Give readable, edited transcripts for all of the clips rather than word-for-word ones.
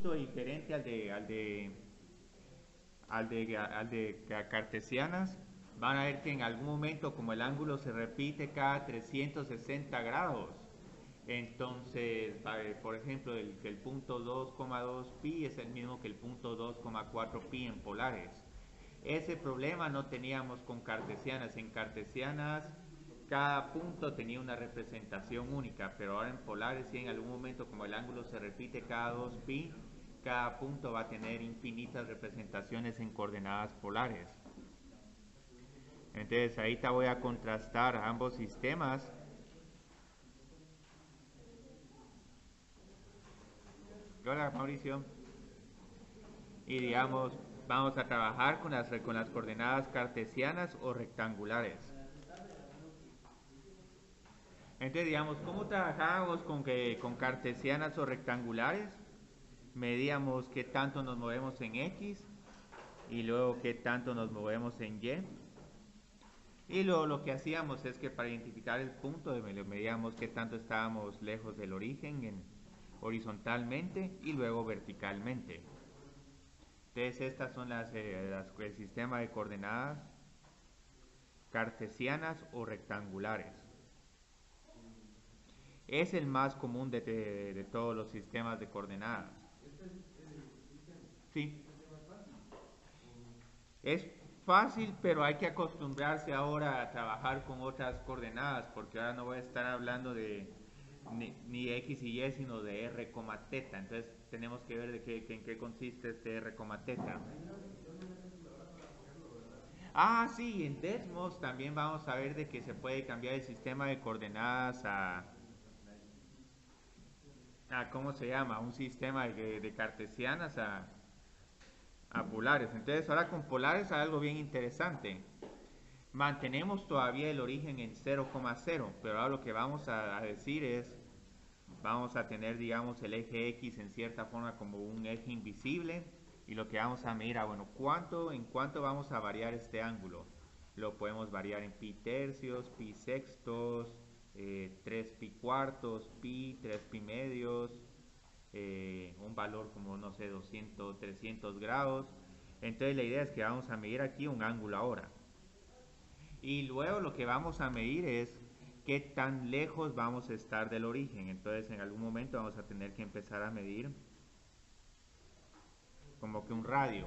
poquito diferente al de cartesianas. Van a ver que en algún momento, como el ángulo se repite cada 360 grados, entonces, por ejemplo, que el punto 2,2 pi es el mismo que el punto 2,4 pi en polares. Ese problema no teníamos con cartesianas. En cartesianas cada punto tenía una representación única, pero ahora en polares sí, en algún momento, como el ángulo se repite cada 2 pi, cada punto va a tener infinitas representaciones en coordenadas polares. Entonces ahí te voy a contrastar ambos sistemas. Hola Mauricio. Y digamos, vamos a trabajar con las coordenadas cartesianas o rectangulares. Entonces, digamos, ¿cómo trabajábamos con cartesianas o rectangulares? Medíamos qué tanto nos movemos en X y luego qué tanto nos movemos en Y. Y luego lo que hacíamos es que para identificar el punto medíamos qué tanto estábamos lejos del origen horizontalmente y luego verticalmente. Entonces estas son el sistema de coordenadas cartesianas o rectangulares. Es el más común de todos los sistemas de coordenadas. Sí, es fácil, pero hay que acostumbrarse ahora a trabajar con otras coordenadas, porque ahora no voy a estar hablando de ni X y Y, sino de R, teta. Entonces tenemos que ver en qué consiste este R, teta. Ah, sí, en Desmos también vamos a ver de que se puede cambiar el sistema de coordenadas ¿cómo se llama? Un sistema de cartesianas a polares. Entonces ahora con polares hay algo bien interesante. Mantenemos todavía el origen en 0,0, pero ahora lo que vamos a decir es, vamos a tener, digamos, el eje X en cierta forma como un eje invisible, y lo que vamos a medir, bueno, ¿en cuánto vamos a variar este ángulo? Lo podemos variar en pi tercios, pi sextos, 3 pi cuartos, pi, 3 pi medios, un valor como, no sé, 200, 300 grados. Entonces la idea es que vamos a medir aquí un ángulo ahora. Y luego lo que vamos a medir es qué tan lejos vamos a estar del origen. Entonces en algún momento vamos a tener que empezar a medir como que un radio.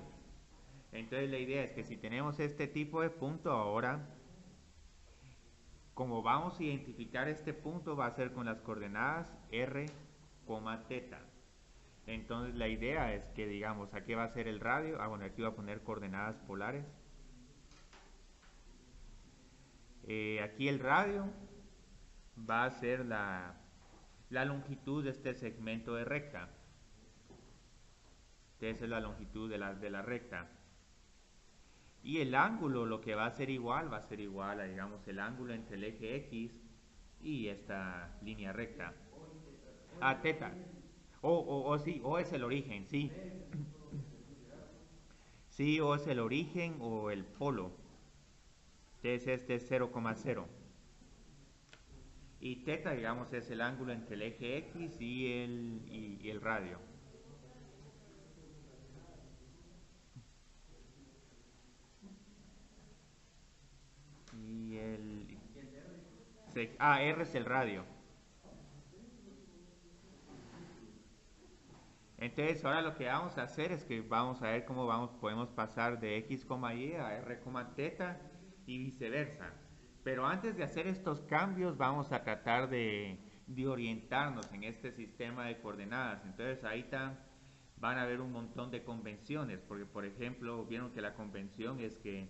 Entonces la idea es que si tenemos este tipo de punto ahora, como vamos a identificar este punto va a ser con las coordenadas r, teta. Entonces la idea es que digamos, aquí va a ser el radio. Bueno, aquí voy a poner coordenadas polares. Aquí el radio va a ser la longitud de este segmento de recta. Esa es la longitud de la recta. Y el ángulo, lo que va a ser igual a, digamos, el ángulo entre el eje X y esta línea recta. Teta. O sí, o es el origen, sí. Sí, o es el origen o el polo. Entonces este es 0,0. Y teta, digamos, es el ángulo entre el eje X y el radio. Y R es el radio. Entonces ahora lo que vamos a hacer es que vamos a ver cómo podemos pasar de x, y a r, teta y viceversa. Pero antes de hacer estos cambios vamos a tratar de orientarnos en este sistema de coordenadas. Entonces ahí van a haber un montón de convenciones, porque por ejemplo vieron que la convención es que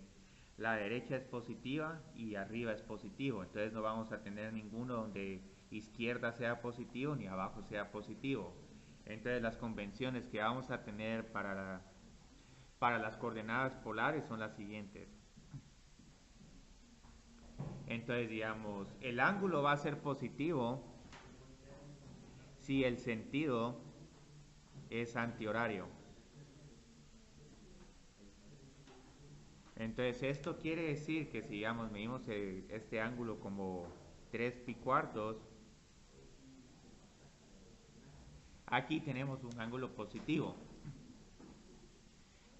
la derecha es positiva y arriba es positivo. Entonces no vamos a tener ninguno donde izquierda sea positivo ni abajo sea positivo. Entonces las convenciones que vamos a tener para las coordenadas polares son las siguientes. Entonces digamos, el ángulo va a ser positivo si el sentido es antihorario. Entonces esto quiere decir que si digamos medimos este ángulo como 3 pi cuartos, aquí tenemos un ángulo positivo.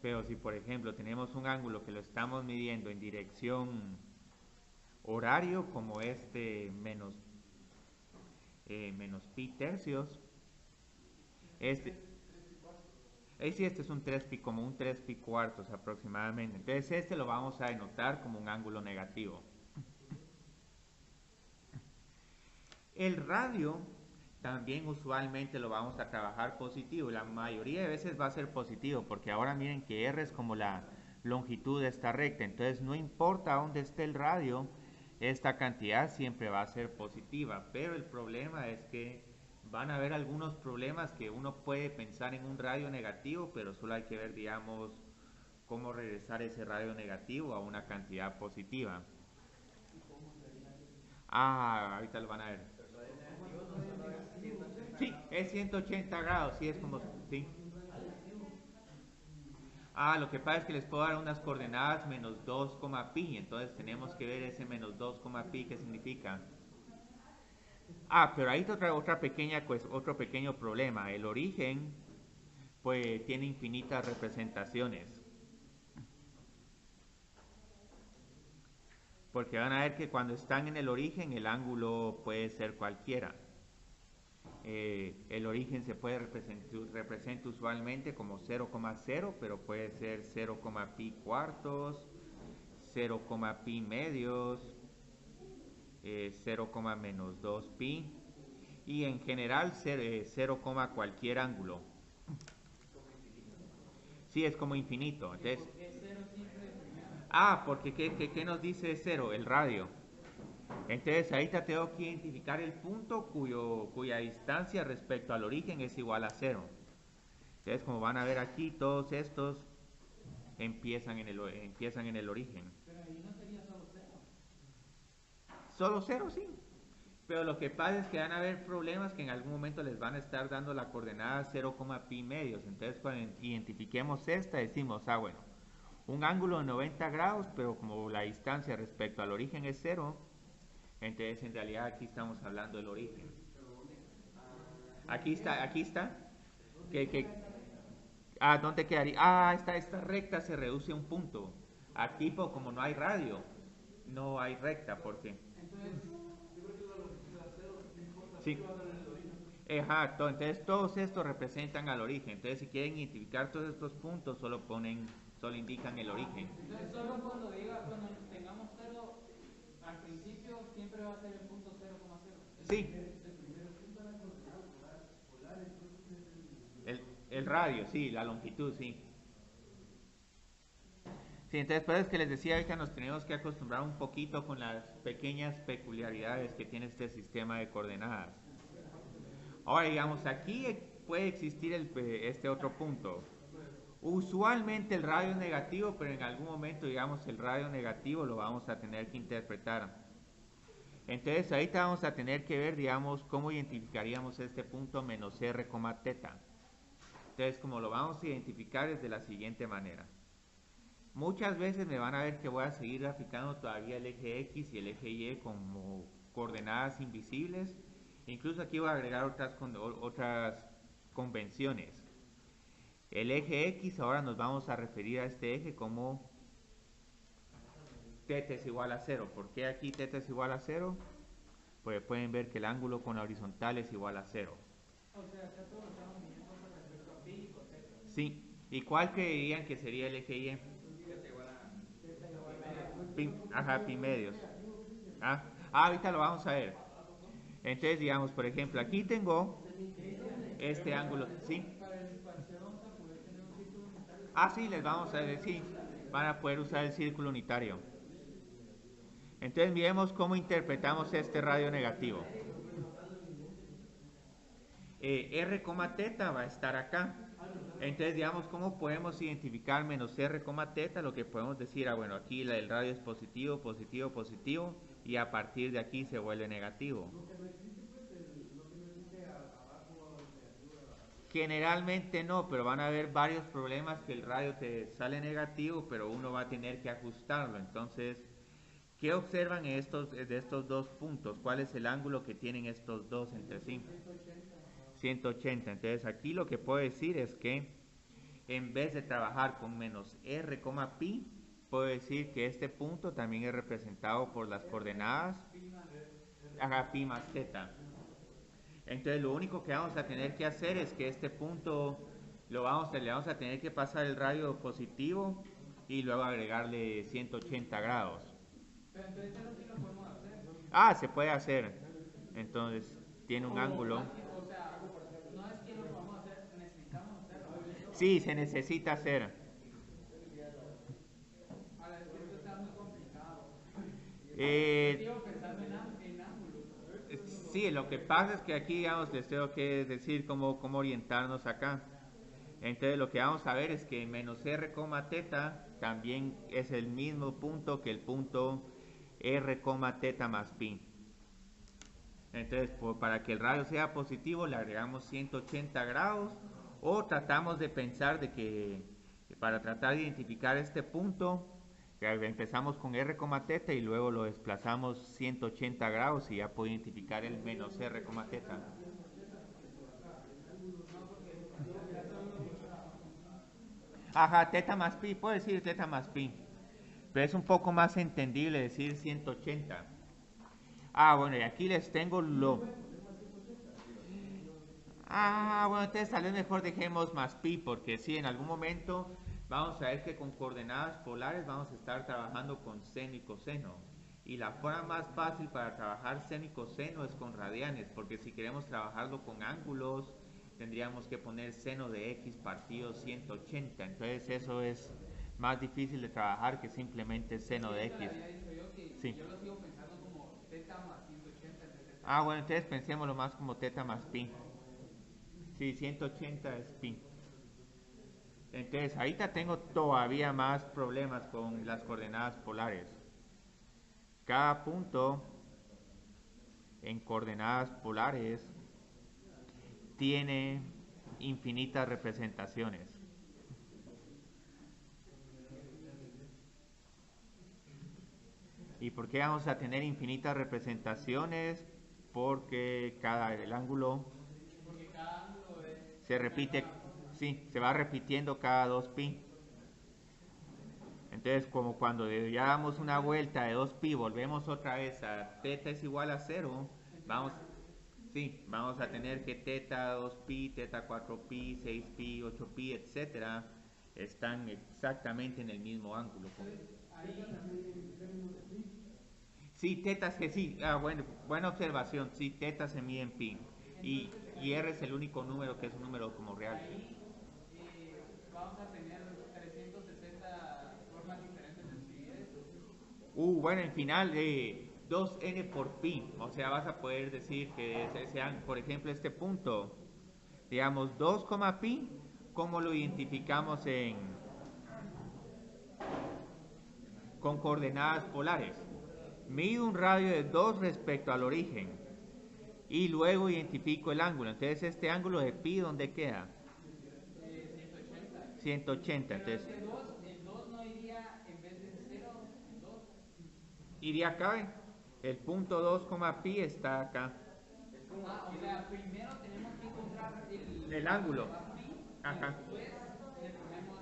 Pero si por ejemplo tenemos un ángulo que lo estamos midiendo en dirección horario, como menos pi tercios, este, sí, este es un 3 pi, como un 3 pi cuartos aproximadamente. Entonces este lo vamos a denotar como un ángulo negativo. El radio también usualmente lo vamos a trabajar positivo. La mayoría de veces va a ser positivo, porque ahora miren que R es como la longitud de esta recta. Entonces no importa dónde esté el radio, esta cantidad siempre va a ser positiva. Pero el problema es que van a haber algunos problemas que uno puede pensar en un radio negativo, pero solo hay que ver, digamos, cómo regresar ese radio negativo a una cantidad positiva. Ah, ahorita lo van a ver. Sí, es 180 grados, sí, es como... Sí. Ah, lo que pasa es que les puedo dar unas coordenadas menos 2, pi, entonces tenemos que ver ese menos 2, pi, ¿qué significa? Ah, pero ahí está otra pequeña, pues, otro pequeño problema. El origen, pues, tiene infinitas representaciones. Porque van a ver que cuando están en el origen, el ángulo puede ser cualquiera. El origen se puede representar usualmente como 0,0, pero puede ser 0, pi cuartos, 0, pi medios, 0, menos 2 pi y en general 0, cualquier ángulo. Sí, es como infinito. Entonces, porque ¿qué nos dice 0? El radio. Entonces ahí te tengo que identificar el punto cuya distancia respecto al origen es igual a 0. Entonces, como van a ver aquí, todos estos empiezan en el origen. Pero ahí no sería solo 0. Solo 0, sí. Pero lo que pasa es que van a haber problemas que en algún momento les van a estar dando la coordenada 0, pi medios. Entonces, cuando identifiquemos esta, decimos, bueno, un ángulo de 90 grados, pero como la distancia respecto al origen es 0, entonces en realidad aquí estamos hablando del origen. Aquí está. ¿Dónde quedaría? Esta recta se reduce a un punto. Aquí, como no hay radio, no hay recta, porque... Sí. Exacto, entonces todos estos representan al origen. Entonces, si quieren identificar todos estos puntos, solo indican el origen. Entonces, solo cuando tengamos 0 al principio, siempre va a ser el punto 0,0. Sí. El radio, sí, la longitud, sí. Sí, entonces, pero es que les decía, ahorita nos tenemos que acostumbrar un poquito con las pequeñas peculiaridades que tiene este sistema de coordenadas. Ahora, digamos, aquí puede existir este otro punto. Usualmente el radio es negativo, pero en algún momento, digamos, el radio negativo lo vamos a tener que interpretar. Entonces, ahorita vamos a tener que ver, digamos, cómo identificaríamos este punto menos r, teta. Entonces, como lo vamos a identificar es de la siguiente manera. Muchas veces me van a ver que voy a seguir graficando todavía el eje X y el eje Y como coordenadas invisibles. Incluso aquí voy a agregar otras convenciones. El eje X, ahora nos vamos a referir a este eje como teta es igual a 0. ¿Por qué aquí teta es igual a 0? Pues pueden ver que el ángulo con la horizontal es igual a 0. O sea, acá todos estamos midiendo con respecto a pi y coseta. Sí. ¿Y cuál creerían que sería el eje Y? Pi medios. Ahorita lo vamos a ver. Entonces, digamos, por ejemplo, aquí tengo este ángulo, ¿sí? Para el espacio vamos a poder tener un círculo unitario. Sí, les vamos a decir, van a poder usar el círculo unitario. Entonces, miremos cómo interpretamos este radio negativo. R, teta va a estar acá. Entonces, digamos, ¿cómo podemos identificar menos R, teta? Lo que podemos decir, bueno, aquí el radio es positivo, positivo, positivo, y a partir de aquí se vuelve negativo. Generalmente no, pero van a haber varios problemas que el radio te sale negativo, pero uno va a tener que ajustarlo. Entonces, ¿qué observan de estos dos puntos? ¿Cuál es el ángulo que tienen estos dos entre sí? 180. Entonces aquí lo que puedo decir es que en vez de trabajar con menos r, pi, puedo decir que este punto también es representado por las coordenadas pi más teta. Entonces lo único que vamos a tener que hacer es que este punto le vamos a tener que pasar el radio positivo y luego agregarle 180 grados. Pero entonces eso sí lo podemos hacer. Ah, se puede hacer. Entonces tiene un ángulo. O sea, no es que lo podamos hacer, necesitamos hacerlo. Sí, se necesita hacer. Ahora, es que esto está muy complicado. Eh, Sigo pensando en ángulos. Sí, lo que pasa es que aquí, digamos, les tengo que decir cómo orientarnos acá. Entonces lo que vamos a ver es que menos r, teta también es el mismo punto que el punto r, teta más pi. Entonces, para que el radio sea positivo le agregamos 180 grados o tratamos de pensar de que para tratar de identificar este punto empezamos con r, teta y luego lo desplazamos 180 grados y ya puedo identificar el menos r, teta. Ajá, teta más pi, puedo decir teta más pi, pero es un poco más entendible decir 180. Ah, bueno, y aquí les tengo lo... Ah, bueno, entonces tal vez mejor dejemos más pi, porque sí, en algún momento vamos a ver que con coordenadas polares vamos a estar trabajando con seno y coseno. Y la forma más fácil para trabajar seno y coseno es con radianes, porque si queremos trabajarlo con ángulos, tendríamos que poner seno de x partido 180. Entonces eso es más difícil de trabajar que simplemente seno de x. Sí. Yo lo sigo pensando como teta más 180 entre teta. Ah, bueno, entonces pensémoslo más como teta más pi. Sí, 180 es pi. Entonces, ahorita tengo todavía más problemas con las coordenadas polares. Cada punto en coordenadas polares tiene infinitas representaciones. ¿Y por qué vamos a tener infinitas representaciones? Porque el ángulo se repite, sí, se va repitiendo cada 2pi. Entonces, como cuando ya damos una vuelta de 2pi, volvemos otra vez a teta es igual a 0, vamos a tener que teta 2pi, teta 4pi, 6pi, 8pi, etcétera, están exactamente en el mismo ángulo. Sí, tetas que sí, bueno, buena observación, sí, tetas se mide en pi. Y r es el único número que es un número como real. Vamos a tener 360 formas diferentes de escribir esto. Bueno, en final, 2n por pi, o sea, vas a poder decir que sean, por ejemplo, este punto, digamos, 2, pi, ¿cómo lo identificamos con coordenadas polares? Mido un radio de 2 respecto al origen y luego identifico el ángulo. Entonces, este ángulo de pi, ¿dónde queda? 180. 180. Pero Entonces, el 2 no iría en vez de 0, el 2. Iría acá, el punto 2, pi está acá. O sea, primero tenemos que encontrar El ángulo. pi, Ajá. después le ponemos...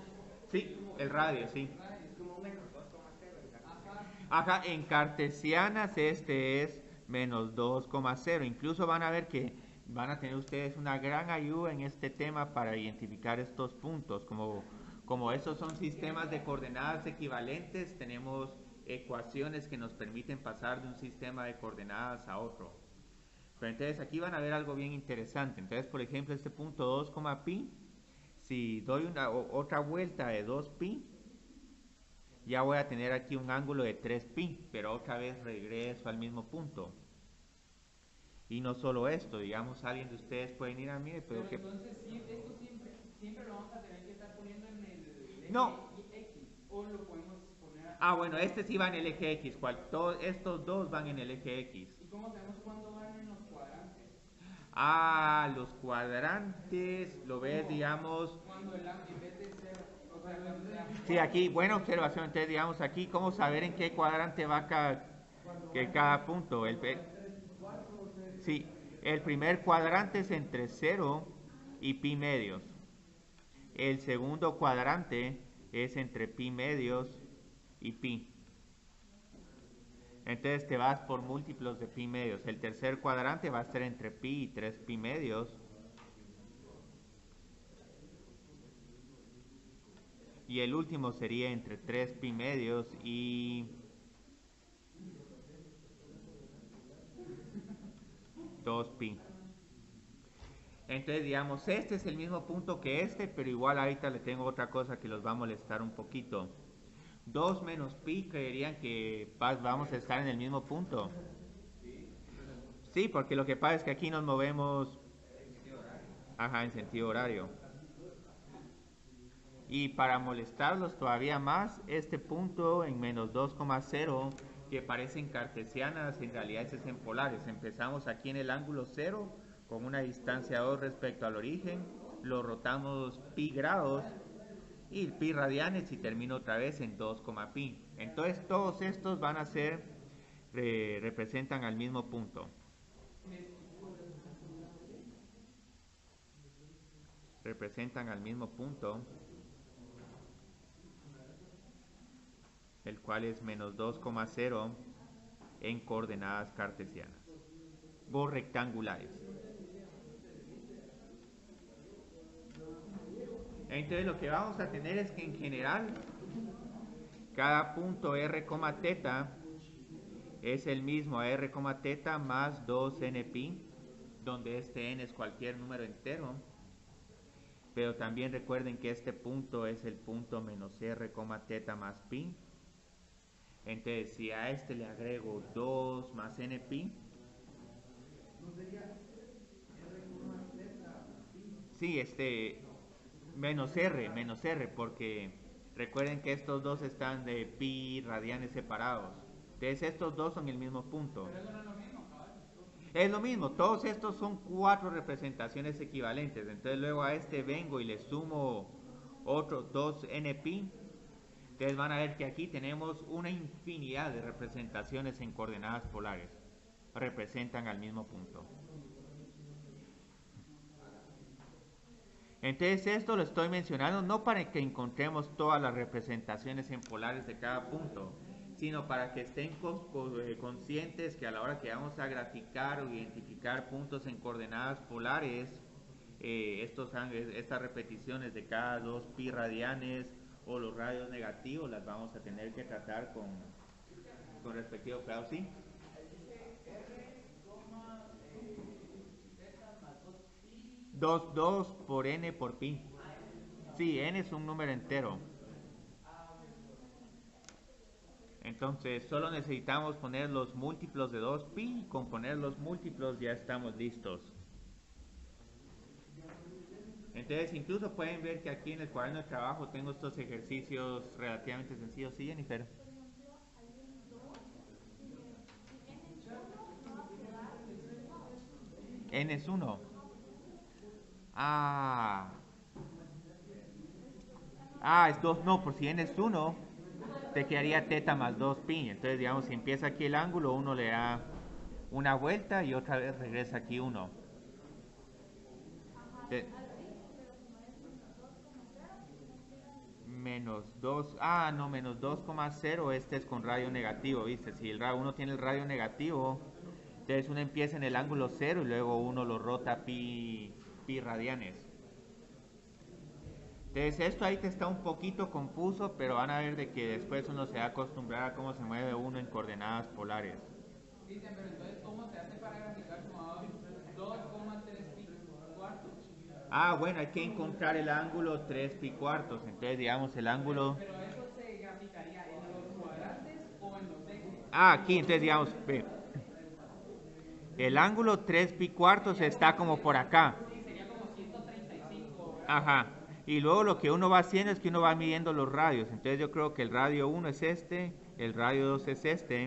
Sí, el radio, sí. Es como menos 2,0. Ajá, en cartesianas este es menos 2,0. Incluso van a ver que van a tener ustedes una gran ayuda en este tema para identificar estos puntos. Como estos son sistemas de coordenadas equivalentes, tenemos ecuaciones que nos permiten pasar de un sistema de coordenadas a otro. Pero entonces aquí van a ver algo bien interesante. Entonces, por ejemplo, este punto 2, pi, si doy otra vuelta de 2pi, ya voy a tener aquí un ángulo de 3pi, pero otra vez regreso al mismo punto. Y no solo esto, digamos, alguien de ustedes pueden ir a mí, pero que... Entonces, esto siempre lo vamos a tener que estar poniendo en el eje No. X, o lo podemos poner... Bueno, este sí va en el eje X, estos dos van en el eje X. ¿Y cómo sabemos cuándo van en los cuadrantes? Los cuadrantes, lo ves, digamos... Cuando en vez de ser... O sea, cuando sea... Sí, aquí, buena observación. Entonces, digamos, aquí, ¿cómo saber en qué cuadrante va cada punto? Sí, El primer cuadrante es entre 0 y pi medios. El segundo cuadrante es entre pi medios y pi. Entonces te vas por múltiplos de pi medios. El tercer cuadrante va a estar entre pi y 3 pi medios. Y el último sería entre 3 pi medios y 2 pi. Entonces, digamos, este es el mismo punto que este, pero igual ahorita le tengo otra cosa que los va a molestar un poquito. 2 menos pi creerían que vamos a estar en el mismo punto. Sí, porque lo que pasa es que aquí nos movemos, ajá, en sentido horario. Y para molestarlos todavía más, este punto en menos 2,0 que parecen cartesianas, en realidad es en polares. Empezamos aquí en el ángulo 0 con una distancia 2 respecto al origen, lo rotamos pi grados y pi radianes y termino otra vez en 2, pi. Entonces todos estos van a ser, representan al mismo punto. Representan al mismo punto, el cual es menos 2,0 en coordenadas cartesianas o rectangulares. Entonces lo que vamos a tener es que en general cada punto r, teta es el mismo a r, teta más 2n pi, donde este n es cualquier número entero. Pero también recuerden que este punto es el punto menos r, teta más pi. Entonces si a este le agrego 2 más n pi, sí, menos r, porque recuerden que estos dos están de pi radianes separados. Entonces estos dos son el mismo punto. Pero eso no es lo mismo, cabrón. Es lo mismo, todos estos son 4 representaciones equivalentes. Entonces luego a este vengo y le sumo otro 2n pi. Entonces van a ver que aquí tenemos una infinidad de representaciones en coordenadas polares. Representan al mismo punto. Entonces esto lo estoy mencionando no para que encontremos todas las representaciones en polares de cada punto, sino para que estén conscientes que a la hora que vamos a graficar o identificar puntos en coordenadas polares, estas repeticiones de cada 2 pi radianes o los radios negativos las vamos a tener que tratar con respectivo grado, ¿sí? 2 por n por pi. Sí, n es un número entero. Entonces solo necesitamos poner los múltiplos de 2pi y con poner los múltiplos ya estamos listos. Entonces incluso pueden ver que aquí en el cuaderno de trabajo tengo estos ejercicios relativamente sencillos. ¿Sí, Jennifer? N es 1. Es 2. No, por si n es 1, te quedaría teta más 2pi. Entonces, digamos, si empieza aquí el ángulo, uno le da una vuelta y otra vez regresa aquí 1. Menos 2. No, menos 2,0. Este es con radio negativo, ¿viste? Si uno tiene el radio negativo, entonces uno empieza en el ángulo 0 y luego uno lo rota pi radianes. Entonces esto ahí te está un poquito confuso, pero van a ver de que después uno se va a acostumbrar a cómo se mueve uno en coordenadas polares. Dicen, pero entonces, ¿cómo se hace para graficar sumados 2,3 pi cuartos? Bueno, hay que encontrar el ángulo 3 pi cuartos. Entonces, digamos, el ángulo... Pero eso se graficaría en los cuadrantes o en los ejes. Aquí, entonces, digamos, ve. El ángulo 3 pi cuartos está como por acá. Sí, sería como 135 grados. Ajá. Y luego lo que uno va haciendo es que uno va midiendo los radios. Entonces yo creo que el radio 1 es este, el radio 2 es este.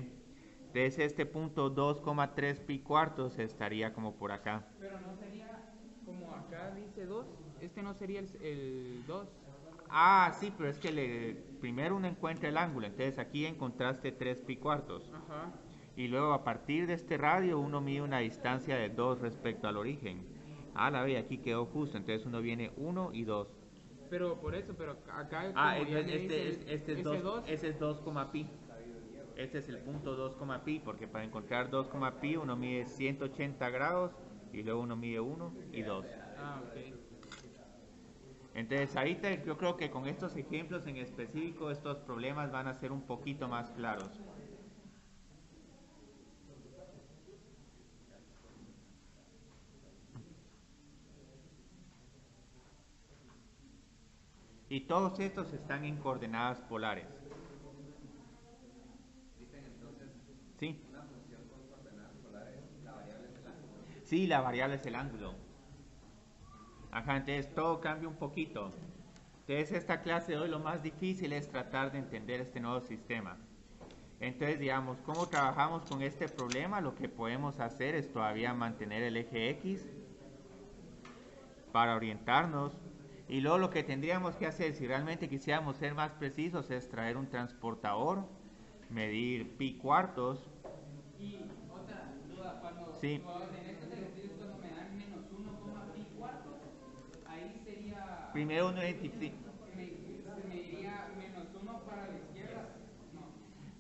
Entonces este punto 2,3 pi cuartos estaría como por acá. Pero no sería, como acá dice 2, este no sería el 2. Sí, pero es que primero uno encuentra el ángulo. Entonces aquí encontraste 3 pi cuartos. Ajá. Y luego a partir de este radio uno mide una distancia de 2 respecto al origen. Ah, la ve, aquí quedó justo, entonces uno viene 1 y 2. Pero por eso, pero acá Ah, como ya entonces le dice este es ese 2, 2, ese es 2, pi. Este es el punto 2, pi, porque para encontrar 2, pi uno mide 180 grados y luego uno mide 1 y 2. ok. Entonces ahorita yo creo que con estos ejemplos en específico estos problemas van a ser un poquito más claros. Y todos estos están en coordenadas polares. ¿Sí? Sí, la variable es el ángulo. Ajá, entonces todo cambia un poquito. Entonces esta clase de hoy lo más difícil es tratar de entender este nuevo sistema. Entonces digamos, ¿cómo trabajamos con este problema? Lo que podemos hacer es todavía mantener el eje X para orientarnos. Y luego lo que tendríamos que hacer, si realmente quisiéramos ser más precisos, es traer un transportador, medir pi cuartos. Y otra duda, cuando Sí. en estos ejercicios cuando me dan menos 1, pi cuartos, ahí sería, Primero uno identifica. me diría menos 1 para la izquierda, no.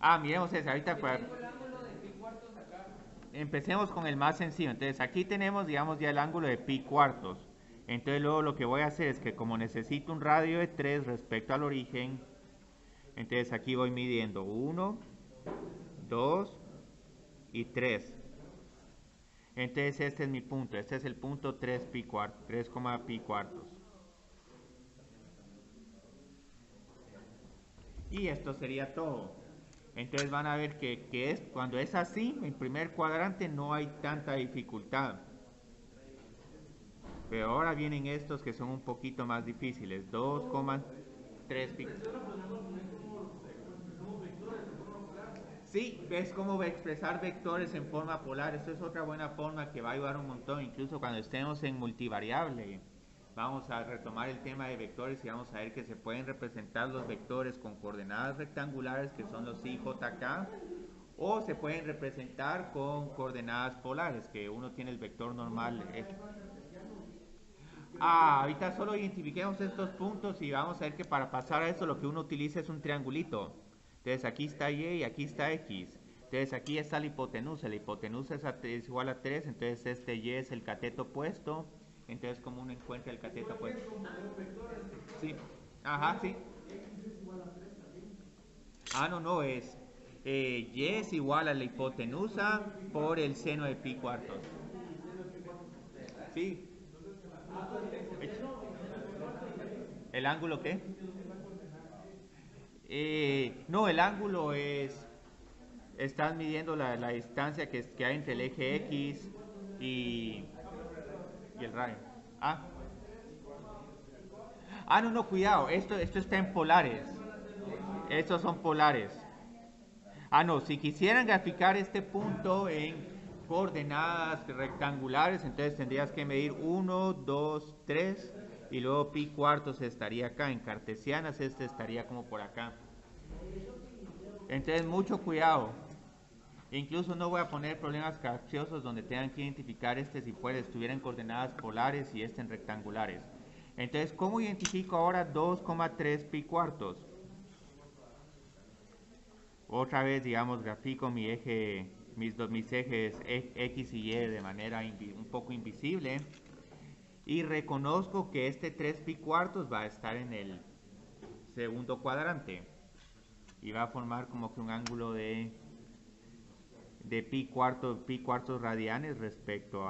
Ah, miremos eso, ahorita Yo para... tengo el ángulo de pi cuartos acá. Empecemos con el más sencillo. Entonces aquí tenemos, digamos, ya el ángulo de pi cuartos. Entonces luego lo que voy a hacer es que como necesito un radio de 3 respecto al origen, entonces aquí voy midiendo 1, 2 y 3. Entonces este es mi punto, este es el punto 3 pi cuartos, 3, pi cuartos. Y esto sería todo. Entonces van a ver que es, cuando es así, en primer cuadrante no hay tanta dificultad. Pero ahora vienen estos que son un poquito más difíciles. 2,3 pi. Sí, ves cómo expresar vectores en forma polar. Esto es otra buena forma que va a ayudar un montón, incluso cuando estemos en multivariable. Vamos a retomar el tema de vectores y vamos a ver que se pueden representar los vectores con coordenadas rectangulares, que son los IJK, o se pueden representar con coordenadas polares, que uno tiene el vector normal. Ahorita solo identifiquemos estos puntos y vamos a ver que para pasar a eso lo que uno utiliza es un triangulito. Entonces aquí está Y y aquí está X. Entonces aquí está la hipotenusa es igual a 3, entonces este Y es el cateto opuesto. Entonces como uno encuentra el cateto opuesto. Sí, ajá, sí. No, es Y es igual a la hipotenusa por el seno de pi cuartos. Sí. ¿El ángulo qué? No, el ángulo es... Estás midiendo la distancia que hay entre el eje X y, y el radio. Ah. No, cuidado. Esto está en polares. Estos son polares. No, si quisieran graficar este punto en coordenadas rectangulares, entonces tendrías que medir 1, 2, 3 y luego pi cuartos estaría acá. En cartesianas este estaría como por acá. Entonces mucho cuidado. Incluso no voy a poner problemas capciosos donde tengan que identificar si estuvieran coordenadas polares y en rectangulares. Entonces, ¿cómo identifico ahora 2,3 pi cuartos? Otra vez, digamos, grafico mis ejes X y Y de manera un poco invisible. Y reconozco que este 3 pi cuartos va a estar en el segundo cuadrante. Y va a formar como que un ángulo de pi cuartos radianes respecto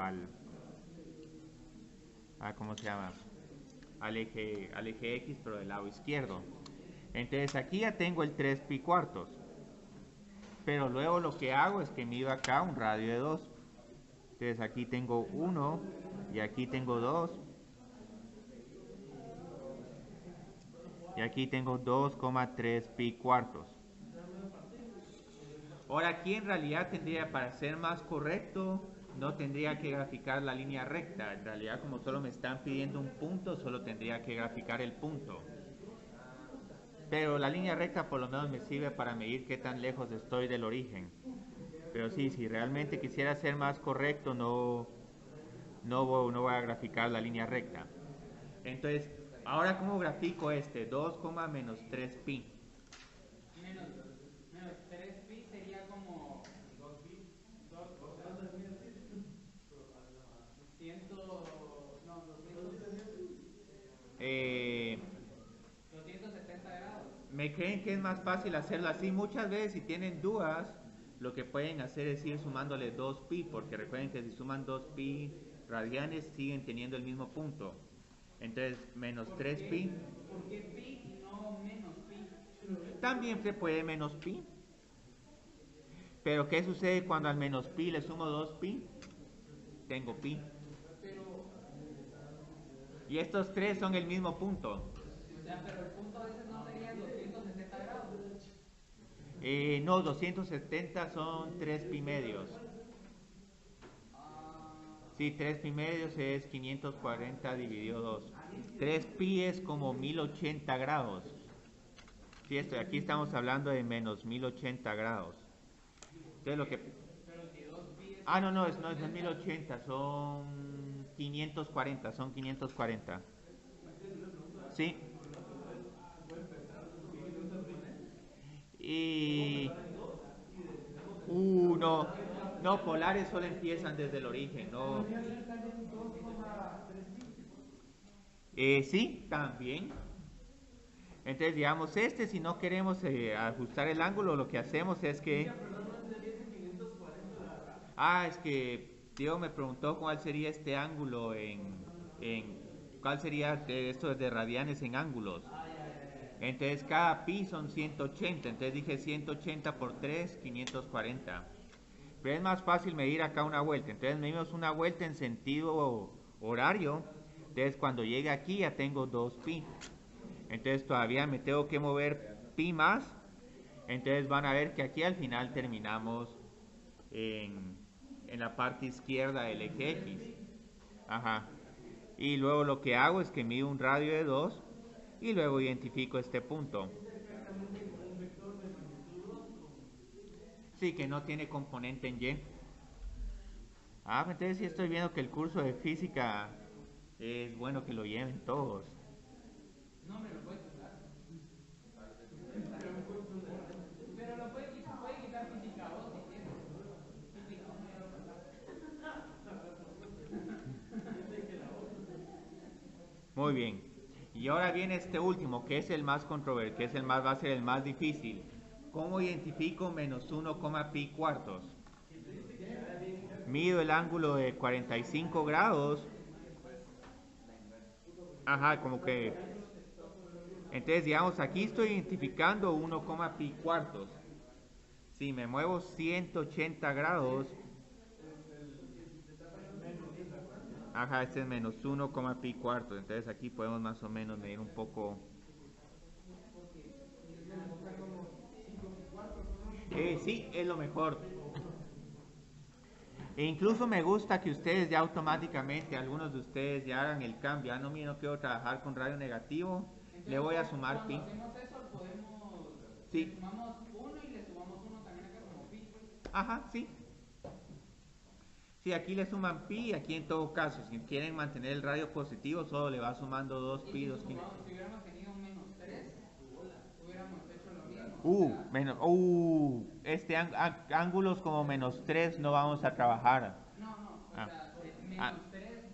¿cómo se llama? Al eje X, pero del lado izquierdo. Entonces aquí ya tengo el 3 pi cuartos. Pero luego lo que hago es que mido acá un radio de 2. Entonces aquí tengo 1 y aquí tengo 2. Y aquí tengo 2,3 pi cuartos. Ahora aquí en realidad tendría, para ser más correcto, no tendría que graficar la línea recta. En realidad, como solo me están pidiendo un punto, solo tendría que graficar el punto. Pero la línea recta por lo menos me sirve para medir qué tan lejos estoy del origen. Pero sí, si realmente quisiera ser más correcto, no voy a graficar la línea recta. Entonces, ahora ¿cómo grafico este? 2, menos 3pi. Menos, menos 3pi sería como 2, o sea, 100, no, 270 grados. ¿Me creen que es más fácil hacerlo así? Muchas veces si tienen dudas, lo que pueden hacer es ir sumándole 2pi, porque recuerden que si suman 2pi radianes siguen teniendo el mismo punto. Entonces, menos 3pi. ¿Por qué pi y no menos pi? También se puede menos pi. Pero ¿qué sucede cuando al menos pi le sumo 2pi? Tengo pi. Pero, Y estos tres son el mismo punto. o sea, pero el punto a veces no sería 270 grados. No, 270 son 3pi medios. Sí, 3pi medios es 540 dividido 2. 3pi es como 1080 grados. Sí, aquí estamos hablando de menos 1080 grados. Entonces lo que... Pero si 2pi es Ah, no es 1080, son 540, son 540. Sí. Y... no. No, polares solo empiezan desde el origen, no. Sí, también. Entonces, digamos, si no queremos ajustar el ángulo, lo que hacemos es que... Ah, es que Diego me preguntó cuál sería este ángulo cuál sería esto de radianes en ángulos. Entonces, cada pi son 180. Entonces dije 180 por 3, 540. Pero es más fácil medir acá una vuelta. Entonces medimos una vuelta en sentido horario. Entonces cuando llegue aquí ya tengo 2pi. Entonces todavía me tengo que mover pi más. Entonces van a ver que aquí al final terminamos en la parte izquierda del eje X. Ajá. Y luego lo que hago es que mido un radio de 2 y luego identifico este punto. Sí, que no tiene componente en Y. Ah, entonces sí estoy viendo que el curso de física es bueno que lo lleven todos. No me lo puede quitar. Pero lo puede quitar física 2 si quiere. Física 1 ya lo Muy bien. Y ahora viene este último, que es el más controvertido, que es va a ser el más difícil. ¿Cómo identifico menos 1, pi cuartos? Mido el ángulo de 45 grados. Ajá, como que... Entonces, digamos, aquí estoy identificando 1, pi cuartos. Si me muevo 180 grados, ajá, este es menos 1, pi cuartos. Entonces aquí podemos más o menos medir un poco. Sí, es lo mejor. E incluso me gusta que ustedes ya automáticamente, algunos de ustedes ya hagan el cambio. Ah, no, mira, no quiero trabajar con radio negativo. Le voy a sumar pi. cuando hacemos eso, podemos. Le Sí. sumamos 1 y le sumamos 1 también acá como pi. Ajá, sí. Sí, aquí le suman pi y aquí en todo caso, si quieren mantener el radio positivo, solo le va sumando 2 Y pi, si, 2 pi. si hubiéramos tenido menos 3, hubiéramos hecho lo mismo. Ángulos como menos 3 no vamos a trabajar. No, o Ah, sea, ah, menos 3,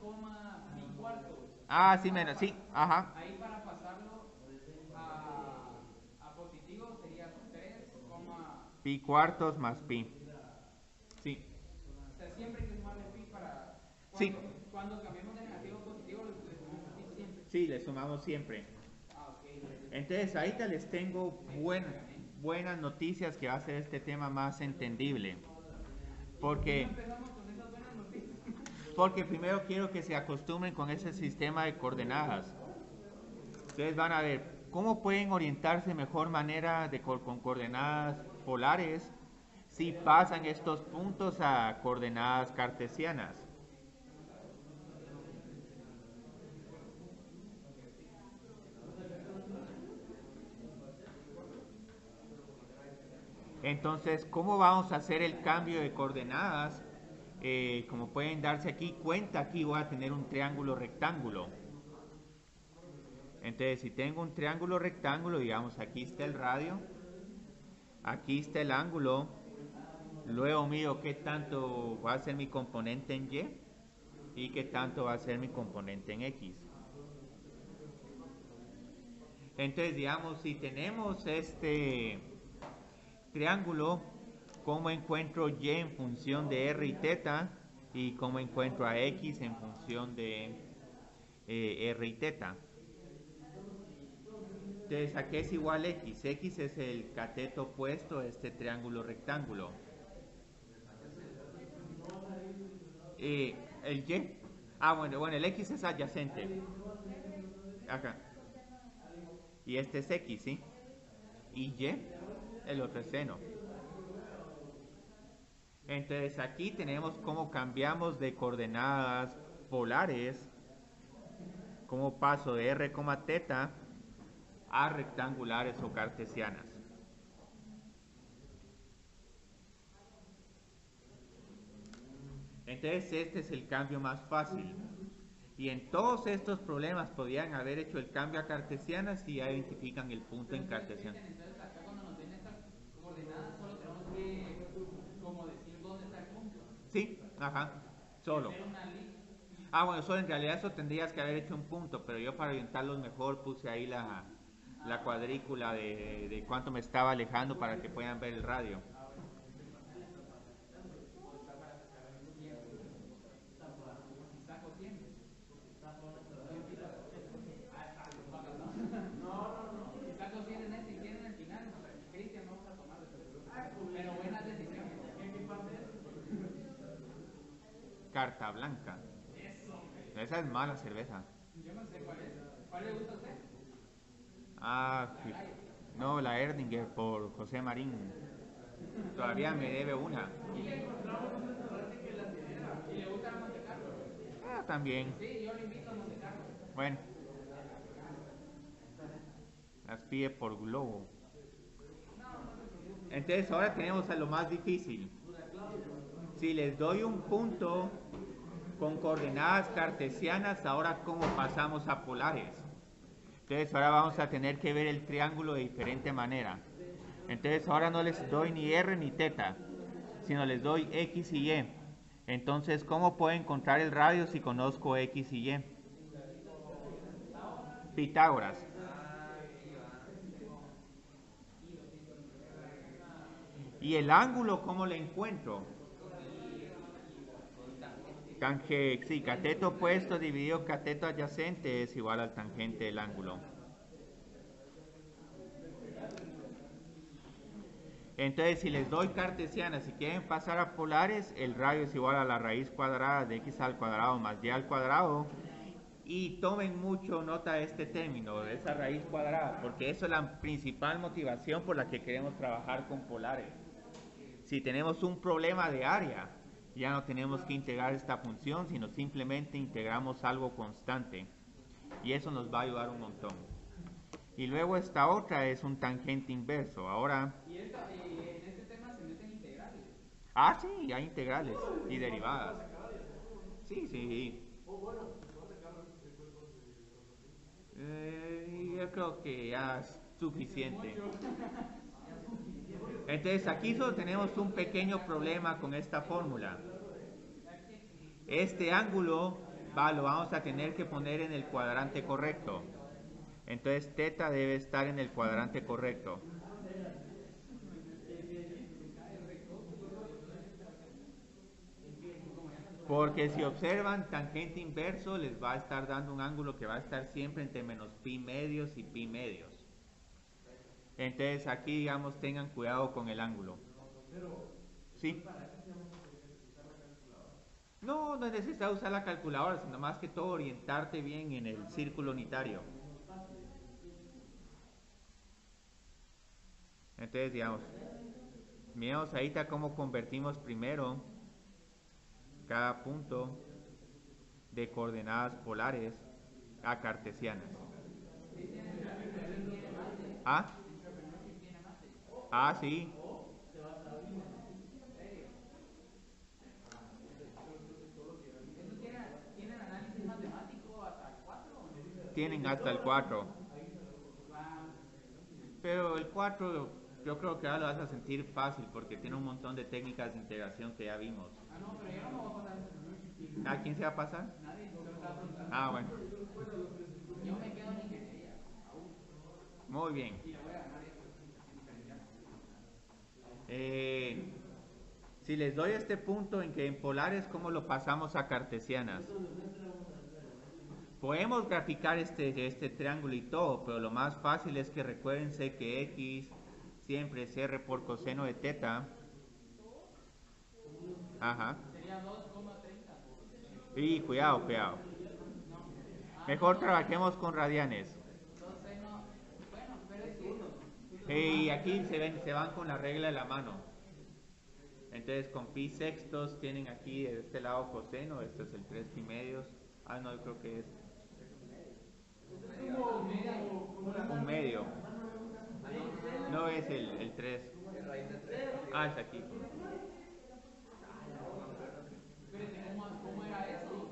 pi cuartos. sí, menos, sí, ajá. Ahí para pasarlo a positivo sería 3, Pi cuartos más pi. Sí, o sea, siempre hay que sumarle pi para. sí, Cuando cambiemos de negativo a positivo, le sumamos pi siempre. sí, le sumamos siempre. Ok. Entonces, ahorita les tengo buenas noticias que va a hacer este tema más entendible. Porque, Empezamos con esas buenas noticias. porque primero quiero que se acostumbren con ese sistema de coordenadas. Ustedes van a ver cómo pueden orientarse de mejor manera con coordenadas polares si pasan estos puntos a coordenadas cartesianas. Entonces, ¿cómo vamos a hacer el cambio de coordenadas? Como pueden darse aquí cuenta, aquí voy a tener un triángulo rectángulo. Entonces, si tengo un triángulo rectángulo, digamos, aquí está el radio, aquí está el ángulo, luego mido qué tanto va a ser mi componente en y qué tanto va a ser mi componente en X. Entonces, digamos, si tenemos este triángulo, ¿cómo encuentro Y en función de R y teta? Y cómo encuentro a X en función de R y teta. Entonces, ¿a qué es igual X? X es el cateto opuesto a este triángulo rectángulo. El Y. Bueno, el X es adyacente. Acá. Y este es X, ¿sí? Y Y, el otro es seno. Entonces aquí tenemos cómo cambiamos de coordenadas polares, cómo paso de R, teta a rectangulares o cartesianas. Entonces este es el cambio más fácil. Y en todos estos problemas podían haber hecho el cambio a cartesianas si ya identifican el punto en cartesiano. Entonces acá cuando nos den estas coordenadas solo tenemos que como decir dónde está el punto. Sí, ajá, solo. Hacer una lista. Bueno, solo en realidad eso tendrías que haber hecho un punto, pero yo para orientarlos mejor puse ahí la cuadrícula de cuánto me estaba alejando para que puedan ver el radio. Carta blanca. Esa es mala cerveza. Yo no sé cuál es. ¿Cuál le gusta a usted? Sí. No, la Erdinger por José Marín. Todavía me debe una. ¿Y le gusta la Monte Carlo? También. Sí, yo le invito a Monte Carlo. Bueno. Las pide por globo. Entonces ahora tenemos a lo más difícil. Si les doy un punto con coordenadas cartesianas, ahora cómo pasamos a polares. Entonces ahora vamos a tener que ver el triángulo de diferente manera. Entonces ahora no les doy ni R ni teta, sino les doy X y Y. Entonces, ¿cómo puedo encontrar el radio si conozco X y Y? Pitágoras. ¿Y el ángulo cómo lo encuentro? Sí, cateto opuesto dividido cateto adyacente es igual al tangente del ángulo. Entonces, si les doy cartesianas, si quieren pasar a polares, el radio es igual a la raíz cuadrada de x al cuadrado más y al cuadrado. Y tomen mucho nota de este término, de esa raíz cuadrada, porque eso es la principal motivación por la que queremos trabajar con polares. Si tenemos un problema de área, ya no tenemos que integrar esta función, sino simplemente integramos algo constante. Y eso nos va a ayudar un montón. Y luego esta otra es un tangente inverso. Ahora... Y en este tema se meten integrales. Sí, hay integrales y derivadas. Sí. Yo creo que ya es suficiente. Entonces aquí solo tenemos un pequeño problema con esta fórmula. Este ángulo lo vamos a tener que poner en el cuadrante correcto. Entonces teta debe estar en el cuadrante correcto. Porque si observan tangente inverso les va a estar dando un ángulo que va a estar siempre entre menos pi medios y pi medios. Entonces aquí digamos tengan cuidado con el ángulo. ¿Sí? No es necesario usar la calculadora, sino más que todo orientarte bien en el círculo unitario. Entonces digamos, miremos ahorita cómo convertimos primero cada punto de coordenadas polares a cartesianas. Sí. tienen hasta el 4. Va, Pero el 4 yo creo que ahora lo vas a sentir fácil porque tiene un montón de técnicas de integración que ya vimos. no, pero yo no me voy a pasar eso. ¿A quién se va a pasar? Nadie, solo estaba preguntando. Ah, bueno. Yo me quedo en ingeniería. Muy bien. Y le voy a ganar eso. Diferencial. Eh, si les doy este punto en que en polares, ¿cómo lo pasamos a cartesianas? Podemos graficar este triángulo y todo, pero lo más fácil es que recuérdense que x siempre es r por coseno de teta. Ajá. Sería 2,30. Y cuidado, cuidado. No. Mejor trabajemos con radianes. 2 seno. Bueno, pero es que. Y aquí se van con la regla de la mano. Entonces con pi sextos tienen aquí de este lado coseno, este es el 3 pi medios. Ah, no, yo creo que es un medio. No es el 3. Ah, es aquí. Espérate, ¿cómo era eso?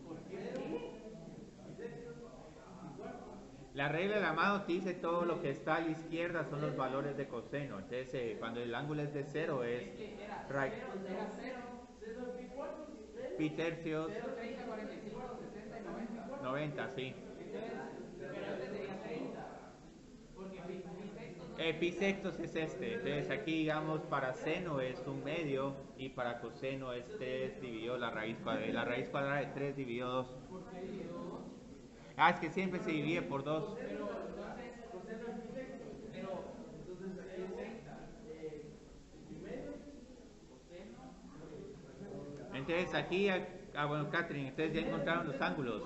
¿Por qué? La regla de la mano te dice todo lo que está a la izquierda son los valores de coseno. Entonces cuando el ángulo es de 0 es Era right. 0. Pi tercios 0, 30, 45, 60 y 90. 90, sí. Entonces, pero este sería 30. Porque pi sexto no Pi sextos es este. Entonces aquí digamos para seno es un medio y para coseno es 3 dividido la raíz cuadrada. La raíz cuadrada de 3 dividido 2. ¿Por qué dividido 2? Ah, es que siempre se divide por 2. Pero entonces, pero es 30. Coseno. Entonces aquí, bueno, Catherine, entonces ya encontraron los ángulos.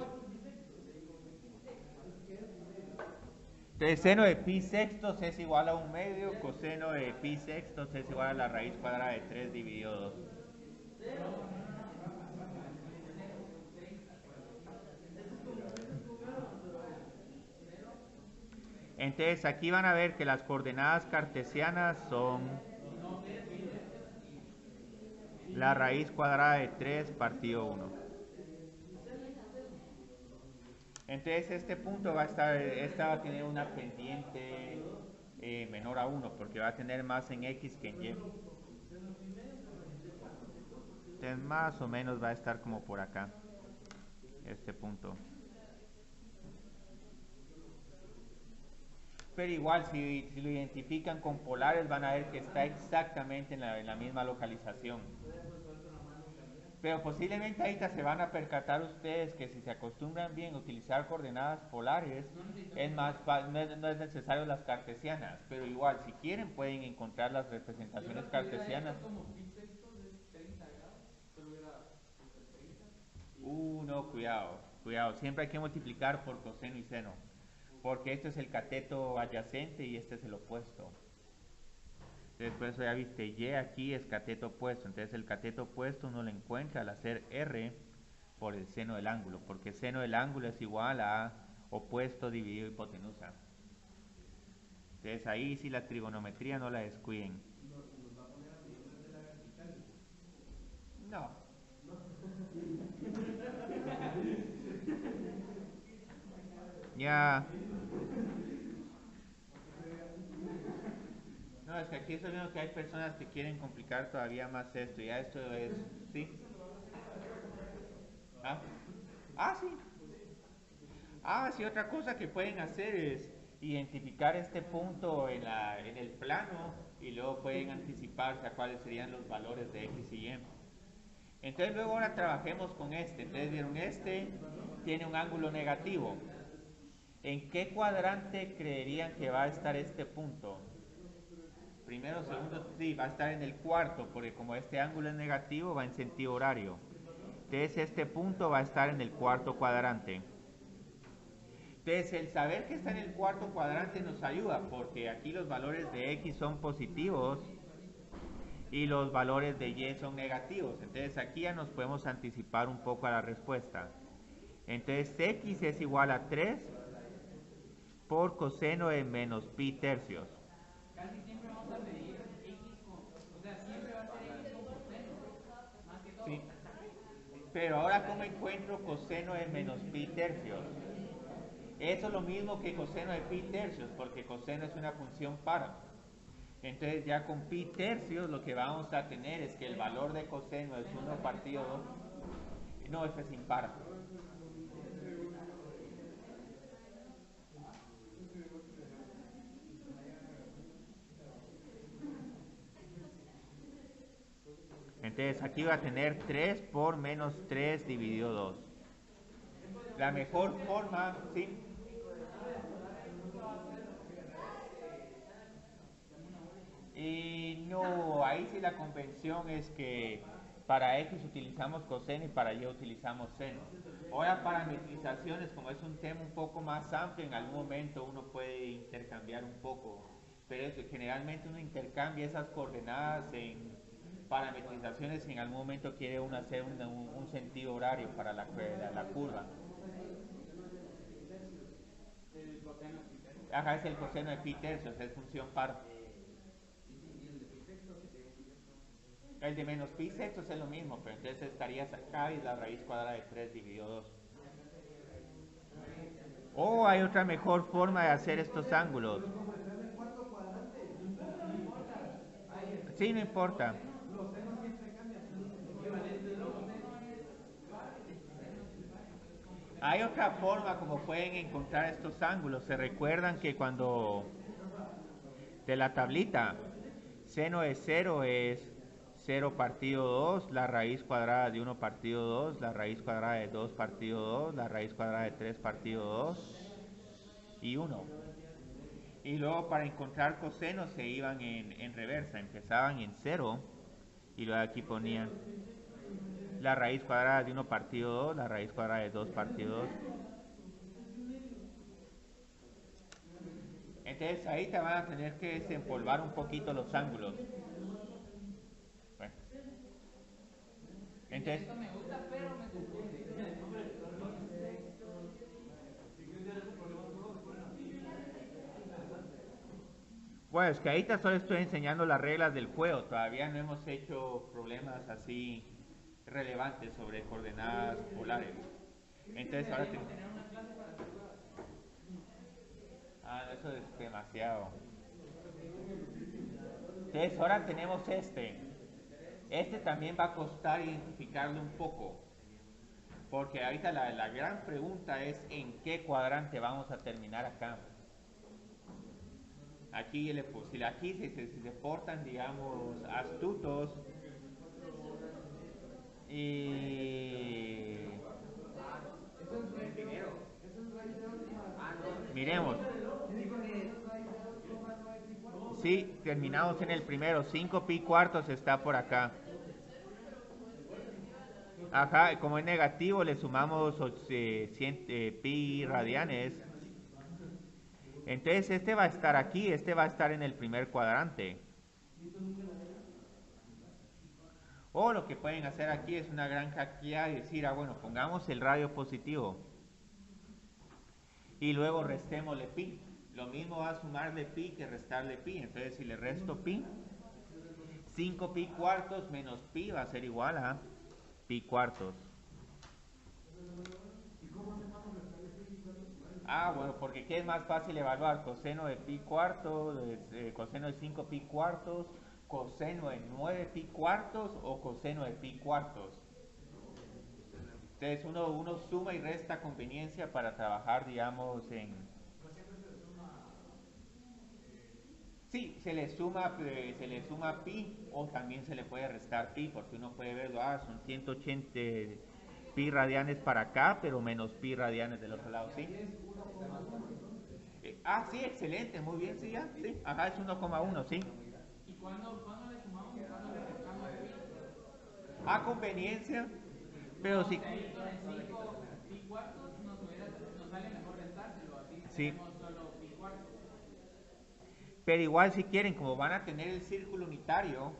Entonces seno de pi sextos es igual a un medio, coseno de pi sextos es igual a la raíz cuadrada de 3 dividido 2. Entonces aquí van a ver que las coordenadas cartesianas son la raíz cuadrada de 3 partido 1. Entonces este punto va a estar, esta va a tener una pendiente menor a 1 porque va a tener más en x que en y. Entonces más o menos va a estar como por acá, este punto. Pero igual, si lo identifican con polares, van a ver que está exactamente en la misma localización. Pero posiblemente ahorita se van a percatar ustedes que si se acostumbran bien a utilizar coordenadas polares, no es necesario las cartesianas. Pero igual, si quieren, pueden encontrar las representaciones cartesianas. Como pi sexto es 30 grados. Solo era 30. No, cuidado, cuidado. Siempre hay que multiplicar por coseno y seno. Porque este es el cateto adyacente y este es el opuesto. Entonces por eso ya viste, y aquí es cateto opuesto. Entonces el cateto opuesto uno lo encuentra al hacer r por el seno del ángulo. Porque seno del ángulo es igual a opuesto dividido hipotenusa. Entonces ahí sí la trigonometría no la descuiden. No. Ya. No, es que aquí estoy viendo que hay personas que quieren complicar todavía más esto. Ya esto es... ¿Sí? Sí. Sí, otra cosa que pueden hacer es identificar este punto en el plano y luego pueden anticiparse a cuáles serían los valores de x y y. Entonces luego ahora trabajemos con este. Entonces vieron, este tiene un ángulo negativo. ¿En qué cuadrante creerían que va a estar este punto? Primero, segundo, sí, va a estar en el cuarto, porque como este ángulo es negativo, va en sentido horario. Entonces este punto va a estar en el cuarto cuadrante. Entonces el saber que está en el cuarto cuadrante nos ayuda, porque aquí los valores de x son positivos y los valores de y son negativos. Entonces aquí ya nos podemos anticipar un poco a la respuesta. Entonces x es igual a 3 por coseno de menos pi tercios. Casi siempre vamos a medir x con, o sea, siempre va a ser x con coseno, más que todo. Sí. Pero ahora, ¿cómo encuentro coseno de menos pi tercios? Eso es lo mismo que coseno de pi tercios, porque coseno es una función par. Entonces ya con pi tercios lo que vamos a tener es que el valor de coseno es 1 partido 2. No, este es impar. Entonces aquí va a tener 3 por menos 3 dividido 2. La mejor forma, ¿sí? Y no, ahí sí la convención es que para X utilizamos coseno y para Y utilizamos seno. Ahora parametrizaciones, como es un tema un poco más amplio, en algún momento uno puede intercambiar un poco, pero generalmente uno intercambia esas coordenadas en parametrizaciones si en algún momento quiere uno hacer un sentido horario para la curva. El coseno de pi tercios. Ajá, es el coseno de pi tercios, es función par. El de menos pi sextos es lo mismo, pero entonces estarías acá y la raíz cuadrada de 3 dividido 2. O hay otra mejor forma de hacer estos ángulos. Sí, no importa. Hay otra forma como pueden encontrar estos ángulos. Se recuerdan que cuando de la tablita seno de 0 es 0 partido 2, la raíz cuadrada de 1 partido 2, la raíz cuadrada de 2 partido 2, la raíz cuadrada de 3 partido 2 y 1. Y luego para encontrar cosenos se iban en reversa, empezaban en 0 y luego aquí ponían la raíz cuadrada de 1 partido 2, la raíz cuadrada de 2 partido 2. Entonces ahí te van a tener que desempolvar un poquito los ángulos. Bueno, entonces, Esto me gusta, pero me confunde. bueno, es que ahí te solo estoy enseñando las reglas del juego. Todavía no hemos hecho problemas así relevantes sobre coordenadas polares. Entonces ahora te... Deberíamos tener una clase para hacer huevas. Ah, eso es demasiado. Entonces ahora tenemos este. Este también va a costar identificarlo un poco. Porque ahorita la gran pregunta es en qué cuadrante vamos a terminar acá. Aquí, si se portan, digamos, astutos y... Miremos. Sí, terminamos en el primero. 5 pi cuartos está por acá. Ajá, como es negativo le sumamos 100 pi radianes. Entonces este va a estar aquí, este va a estar en el primer cuadrante. O lo que pueden hacer aquí es una gran hackeada y decir, bueno, pongamos el radio positivo. Y luego restémosle pi. Lo mismo va a sumarle pi que restarle pi. Entonces si le resto pi, 5 pi cuartos menos pi va a ser igual a pi cuartos. Bueno, porque ¿qué es más fácil evaluar? Coseno de pi cuartos, coseno de 5 pi cuartos, coseno de 9 pi cuartos o coseno de pi cuartos. Entonces uno suma y resta conveniencia para trabajar, digamos, en... Sí, se le suma pi o también se le puede restar pi, porque uno puede ver, son 180 pi radianes para acá, pero menos pi radianes del otro lado, ¿sí? Sí, excelente, muy bien, sí, ya, sí, ajá, es 1,1, sí. ¿Y cuándo le sumamos y cuándo le restamos pi? A conveniencia, pero No, sí, o sea, en 5 pi cuartos nos sale mejor restárselo, así sí. tenemos solo pi cuartos. Pero igual si quieren, como van a tener el círculo unitario,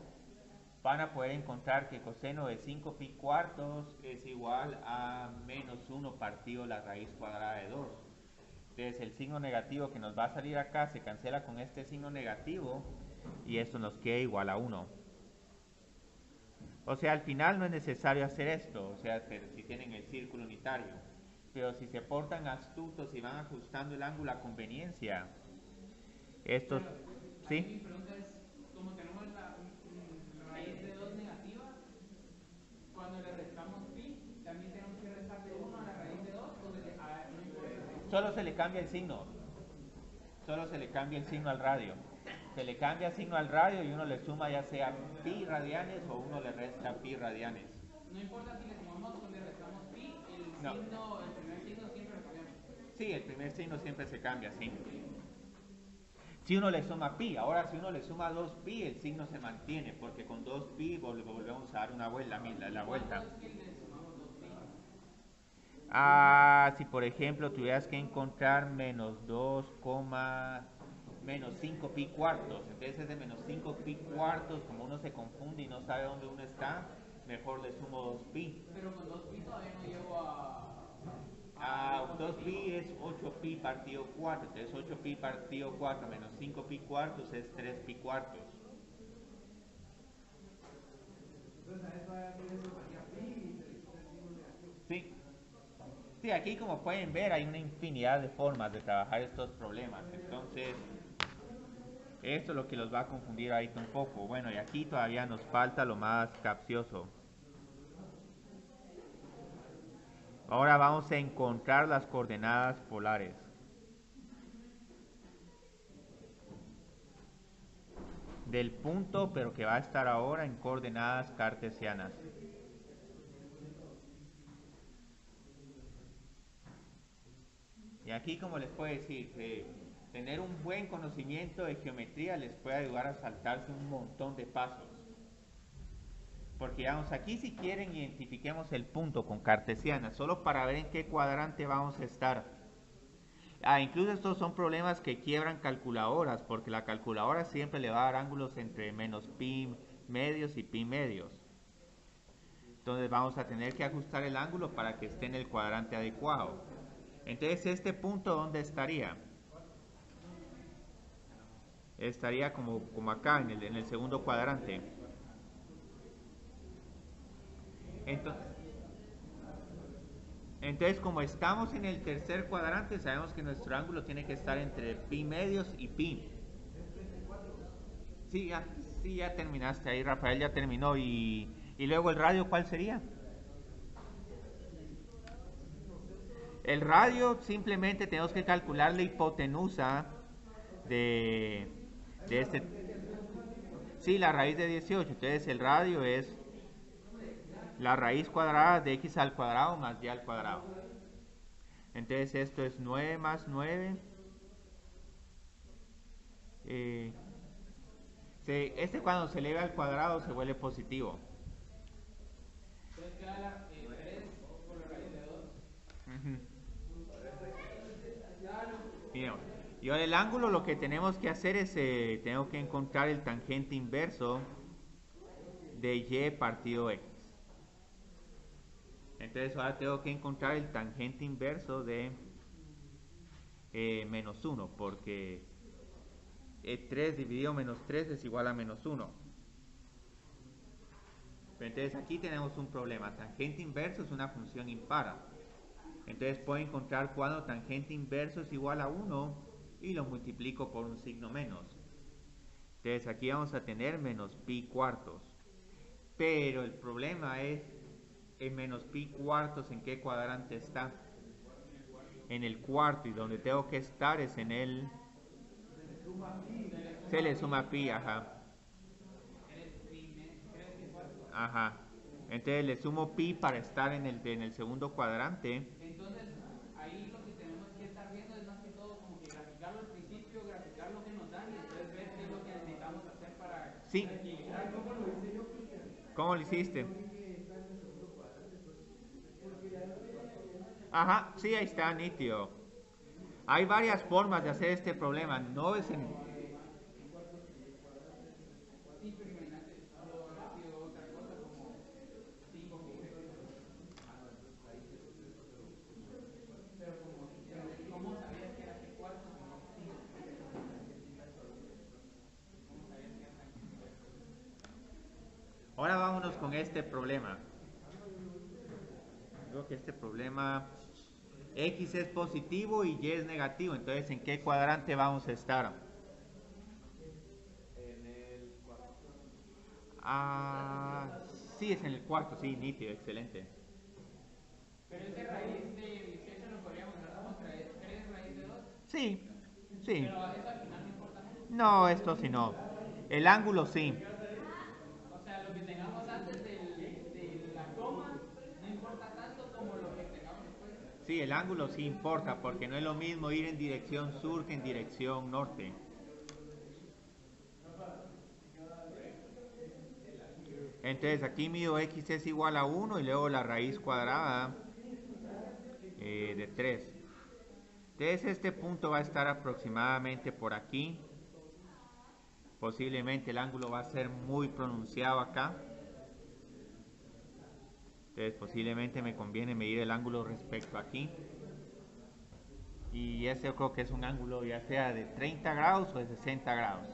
van a poder encontrar que coseno de 5 pi cuartos es igual a menos 1 partido la raíz cuadrada de 2. Entonces el signo negativo que nos va a salir acá se cancela con este signo negativo y esto nos queda igual a 1. O sea, al final no es necesario hacer esto, o sea, pero si tienen el círculo unitario. pero si se portan astutos y van ajustando el ángulo a conveniencia, estos, Pero ahí mi ¿sí? pregunta es, como tenemos la raíz de 2 negativa, cuando le restamos pi, ¿también tenemos que restarle 1 a la raíz de 2 o no importa? Solo se le cambia el signo, solo se le cambia el signo al radio. Se le cambia signo al radio y uno le suma ya sea pi radianes o uno le resta pi radianes. No importa si le sumamos o le restamos pi, No, el primer signo siempre lo cambiamos. sí, el primer signo siempre se cambia, sí. Si uno le suma pi, ahora si uno le suma 2pi, el signo se mantiene, porque con 2pi volvemos a dar una vuelta, la vuelta. ¿Cuánto es que le sumamos 2 pi? Ah, si por ejemplo tuvieras que encontrar menos 2, menos 5 pi cuartos, entonces es de menos 5 pi cuartos, como uno se confunde y no sabe dónde uno está, mejor le sumo 2 pi. Pero con 2 pi todavía no llego Ah, algo 2 pi positivo. es 8 pi partido 4, entonces 8 pi partido 4 menos 5 pi cuartos es 3 pi cuartos. Sí, sí, aquí como pueden ver hay una infinidad de formas de trabajar estos problemas, entonces esto es lo que los va a confundir ahorita un poco. Bueno, y aquí todavía nos falta lo más capcioso. Ahora vamos a encontrar las coordenadas polares. Del punto, pero que va a estar ahora en coordenadas cartesianas. Y aquí, como les puedo decir, tener un buen conocimiento de geometría les puede ayudar a saltarse un montón de pasos. Porque vamos, aquí si quieren identifiquemos el punto con cartesiana, solo para ver en qué cuadrante vamos a estar. Ah, incluso estos son problemas que quiebran calculadoras, porque la calculadora siempre le va a dar ángulos entre menos pi medios y pi medios. Entonces vamos a tener que ajustar el ángulo para que esté en el cuadrante adecuado. Entonces este punto, ¿dónde estaría? Estaría como acá, en el segundo cuadrante. Entonces, como estamos en el tercer cuadrante, sabemos que nuestro ángulo tiene que estar entre pi medios y pi. Sí, ya terminaste ahí, Rafael ya terminó. Y luego el radio, ¿cuál sería? El radio simplemente tenemos que calcular la hipotenusa de, de este. Sí, la raíz de 18. Entonces el radio es la raíz cuadrada de x al cuadrado más y al cuadrado. Entonces esto es 9 más 9. Este cuando se eleva al cuadrado se vuelve positivo. Entonces queda 3 por la raíz de 2. Uh-huh. Bien. Y ahora el ángulo lo que tenemos que hacer es, tengo que encontrar el tangente inverso de y partido x. Entonces ahora tengo que encontrar el tangente inverso de menos 1, porque 3 dividido menos 3 es igual a menos 1. Entonces aquí tenemos un problema. Tangente inverso es una función impar. Entonces puedo encontrar cuando tangente inverso es igual a 1 y lo multiplico por un signo menos. Entonces aquí vamos a tener menos pi cuartos. Pero el problema es en menos pi cuartos en qué cuadrante está. En el cuarto, y donde tengo que estar es en el... Se le suma pi, ajá. Ajá. Entonces le sumo pi para estar en el segundo cuadrante. Entonces, ahí lo que tenemos que estar viendo es más que todo como que graficarlo al principio, graficar lo que nos dan y después ver qué es lo que necesitamos hacer para Sí. equilibrar. ¿Cómo lo hiciste? Ajá, sí, ahí está, nítido. Hay varias formas de hacer este problema. No es en... Sí, pero imagínate, lo rápido, otra cosa como 5 pi. Pero ¿cómo sabías que era pi cuartos y no 5 pi? ¿Cómo sabías que era tan inverso? Ahora vámonos con este problema. Creo que este problema X es positivo y Y es negativo. Entonces, ¿en qué cuadrante vamos a estar? En el cuarto. Ah, sí, es en el cuarto, sí, nítido, excelente. Pero ese raíz de 18 lo podríamos usar como 3 raíz de 2. Sí, sí. Pero eso al final no importa mucho. No, esto sí no. El ángulo sí. O sea, lo que tengamos antes de la coma no importa tanto como lo que tengamos después. Sí, el ángulo sí importa, porque no es lo mismo ir en dirección sur que en dirección norte. Entonces aquí mido x es igual a 1 y luego la raíz cuadrada de 3. Entonces este punto va a estar aproximadamente por aquí. Posiblemente el ángulo va a ser muy pronunciado acá. Entonces posiblemente me conviene medir el ángulo respecto aquí. Y ese yo creo que es un ángulo ya sea de 30 grados o de 60 grados.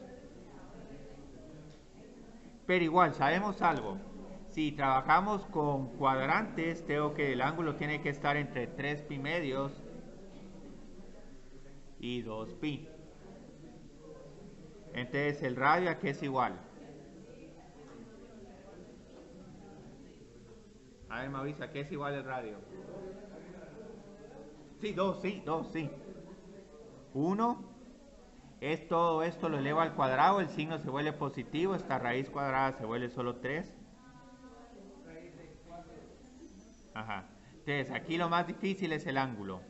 Pero igual, sabemos algo. Si trabajamos con cuadrantes, tengo que el ángulo tiene que estar entre 3 pi medios y 2 pi. Entonces el radio aquí es igual. A ver, Mauricio, ¿a qué es igual el radio? Sí, 2, sí, 2, sí. 1 es todo esto lo elevo al cuadrado, el signo se vuelve positivo, esta raíz cuadrada se vuelve solo 3. Ajá. Entonces aquí lo más difícil es el ángulo.